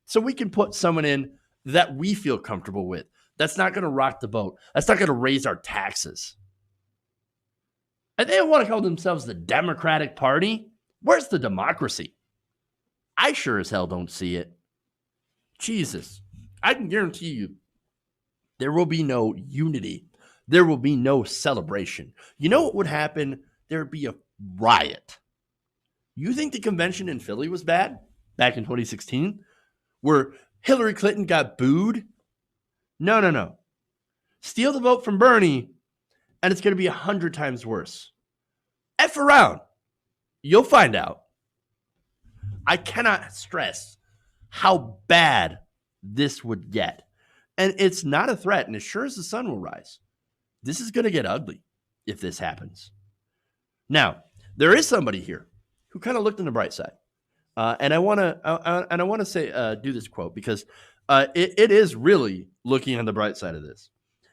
so we can put someone in that we feel comfortable with. That's not going to rock the boat. That's not going to raise our taxes. And they want to call themselves the Democratic Party. Where's the democracy? I sure as hell don't see it. Jesus, I can guarantee you there will be no unity. There will be no celebration. You know what would happen? There would be a riot. You think the convention in Philly was bad back in 2016 where Hillary Clinton got booed? No. Steal the vote from Bernie and it's going to be 100 times worse. F around. You'll find out. I cannot stress how bad this would get. And it's not a threat. And as sure as the sun will rise, this is going to get ugly if this happens. Now, there is somebody here who kind of looked on the bright side. And I want to say, do this quote because it is really looking on the bright side of this.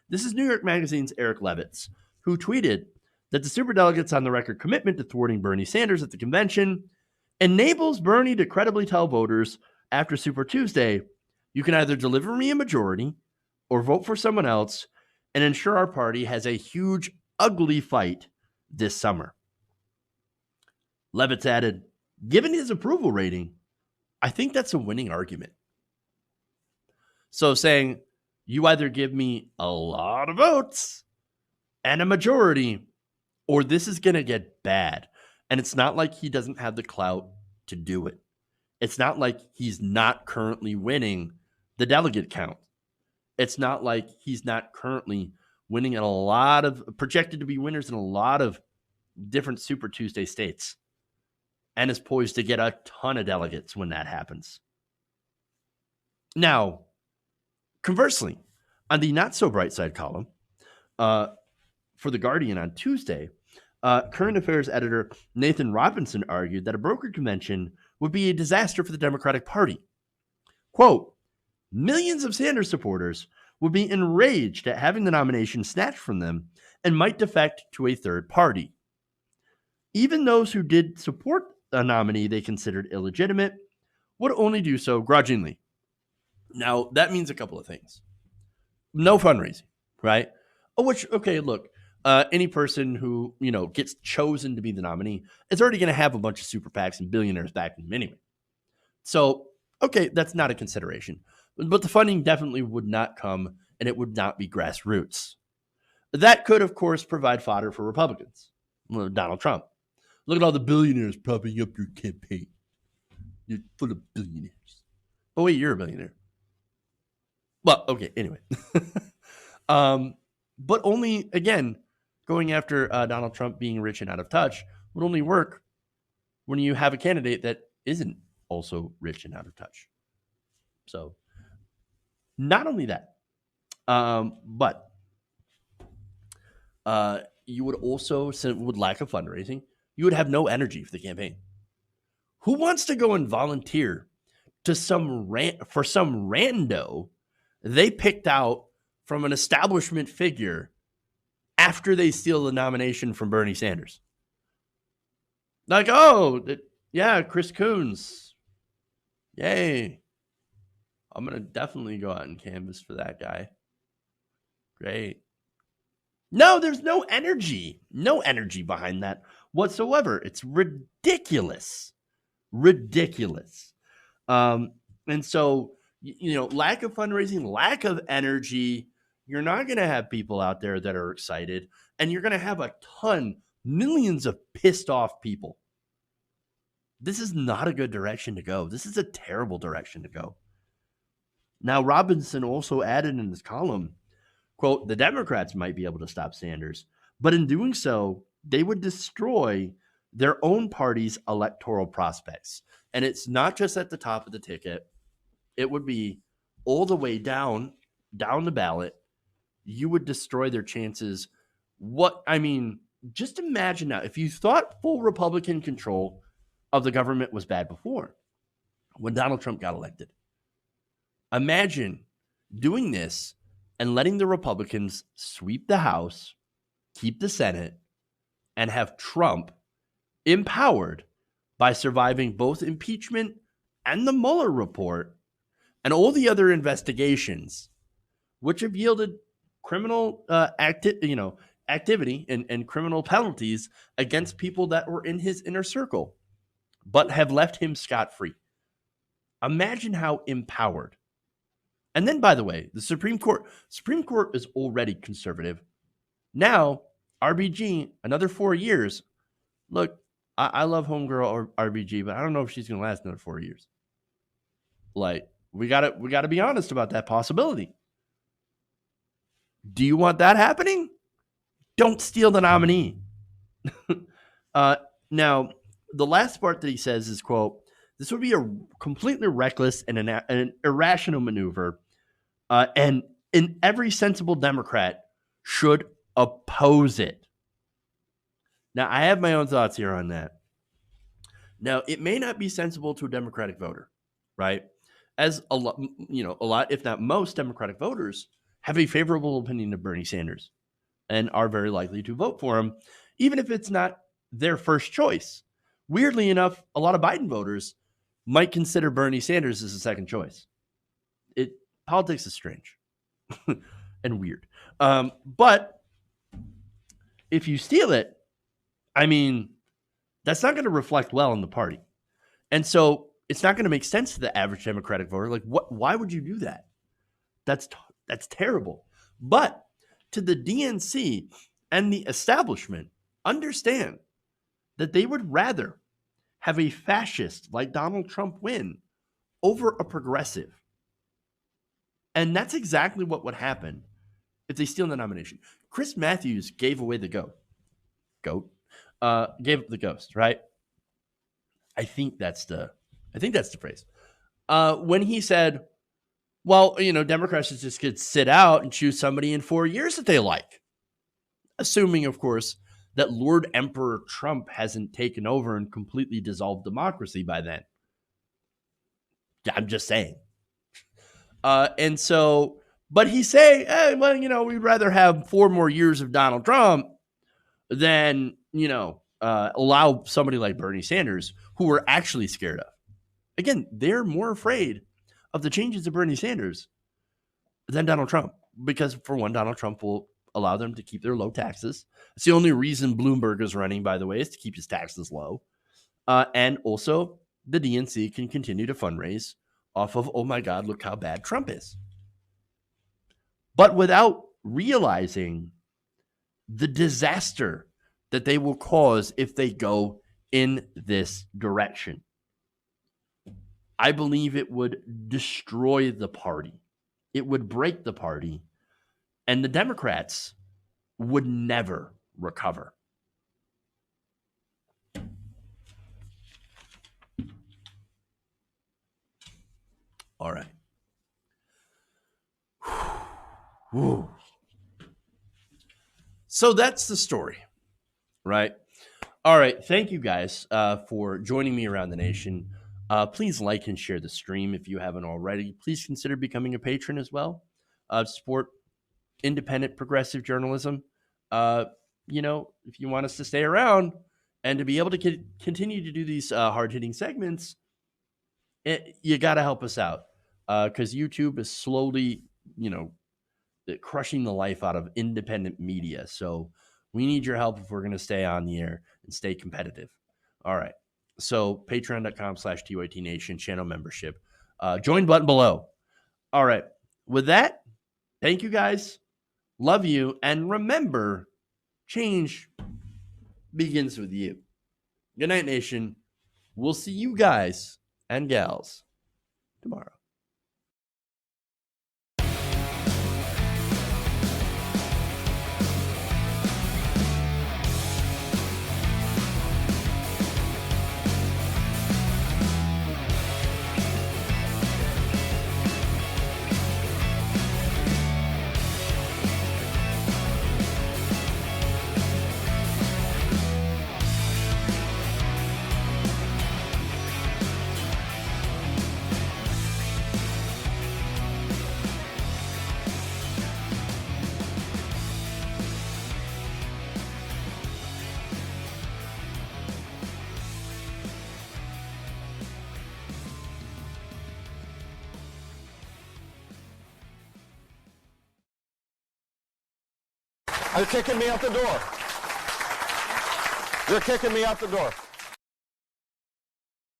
This is New York Magazine's Eric Levitz, who tweeted that the superdelegates on the record commitment to thwarting Bernie Sanders at the convention enables Bernie to credibly tell voters after Super Tuesday, you can either deliver me a majority or vote for someone else and ensure our party has a huge, ugly fight this summer. Levitz added, given his approval rating, I think that's a winning argument. So saying, you either give me a lot of votes and a majority, or this is going to get bad. And it's not like he doesn't have the clout to do it. It's not like he's not currently winning the delegate count. It's not like he's not currently winning in projected to be winners in a lot of different Super Tuesday states. And is poised to get a ton of delegates when that happens. Now, conversely, on the not so bright side column, for The Guardian on Tuesday, current affairs editor Nathan Robinson argued that a brokered convention would be a disaster for the Democratic Party. Quote, millions of Sanders supporters would be enraged at having the nomination snatched from them and might defect to a third party. Even those who did support a nominee they considered illegitimate would only do so grudgingly. Now, that means a couple of things. No fundraising, right? Any person who, gets chosen to be the nominee is already going to have a bunch of super PACs and billionaires backing them anyway. So, okay, that's not a consideration. But the funding definitely would not come, and it would not be grassroots. That could, of course, provide fodder for Republicans. Donald Trump. Look at all the billionaires propping up your campaign. You're full of billionaires. But wait, you're a billionaire. Well, okay, anyway. But only, again, going after Donald Trump being rich and out of touch would only work when you have a candidate that isn't also rich and out of touch. So, not only that, but you would also, with lack of fundraising, you would have no energy for the campaign. Who wants to go and volunteer to some rando they picked out from an establishment figure after they steal the nomination from Bernie Sanders? Like, yeah, Chris Coons. Yay. I'm going to definitely go out and canvass for that guy. Great. No, there's no energy. No energy behind that whatsoever. It's ridiculous. Ridiculous. And so, lack of fundraising, lack of energy, you're not going to have people out there that are excited, and you're going to have millions of pissed off people. This is not a good direction to go. This is a terrible direction to go. Now, Robinson also added in his column, quote, the Democrats might be able to stop Sanders, but in doing so, they would destroy their own party's electoral prospects. And it's not just at the top of the ticket. It would be all the way down the ballot. You would destroy their chances. Just imagine now, if you thought full Republican control of the government was bad before, when Donald Trump got elected, imagine doing this and letting the Republicans sweep the House, keep the Senate, and have Trump empowered by surviving both impeachment and the Mueller report and all the other investigations, which have yielded criminal activity and criminal penalties against people that were in his inner circle, but have left him scot-free. Imagine how empowered. And then, by the way, the Supreme Court is already conservative. Now, RBG, another 4 years. Look, I love homegirl RBG, but I don't know if she's going to last another 4 years. Like, we gotta be honest about that possibility. Do you want that happening? Don't steal the nominee. Now, the last part that he says is, quote, this would be a completely reckless and an irrational maneuver, and every sensible Democrat should oppose it. Now, I have my own thoughts here on that. Now, it may not be sensible to a Democratic voter, right? As a lot, if not most Democratic voters have a favorable opinion of Bernie Sanders and are very likely to vote for him, even if it's not their first choice. Weirdly enough, a lot of Biden voters might consider Bernie Sanders as a second choice. Politics is strange and weird. But if you steal it, that's not going to reflect well in the party. And so it's not going to make sense to the average Democratic voter. Like, why would you do that? That's terrible. But to the DNC and the establishment, understand that they would rather have a fascist like Donald Trump win over a progressive. And that's exactly what would happen if they steal the nomination. Chris Matthews gave away the goat. Gave up the ghost, right? I think that's the phrase. When he said, well, Democrats just could sit out and choose somebody in 4 years that they like. Assuming, of course, that Lord Emperor Trump hasn't taken over and completely dissolved democracy by then. I'm just saying. And so, but he's saying, hey, well, we'd rather have 4 more years of Donald Trump than, allow somebody like Bernie Sanders, who we're actually scared of. Again, they're more afraid of the changes of Bernie Sanders than Donald Trump, because for one, Donald Trump will allow them to keep their low taxes. It's the only reason Bloomberg is running, by the way, is to keep his taxes low. And also, the DNC can continue to fundraise off of, oh my God, look how bad Trump is. But without realizing the disaster that they will cause if they go in this direction. I believe it would destroy the party. It would break the party, and the Democrats would never recover. All right. Whew. So that's the story, right? All right. Thank you guys for joining me around the nation. Please like and share the stream if you haven't already. Please consider becoming a patron as well. Support independent progressive journalism. You know, if you want us to stay around and to be able to continue to do these hard-hitting segments, you got to help us out because YouTube is slowly, crushing the life out of independent media. So we need your help if we're going to stay on the air and stay competitive. All right. So patreon.com/TYT Nation, channel membership, join button below. All right. With that, thank you guys. Love you. And remember, change begins with you. Good night, nation. We'll see you guys and gals tomorrow. You're kicking me out the door. You're kicking me out the door.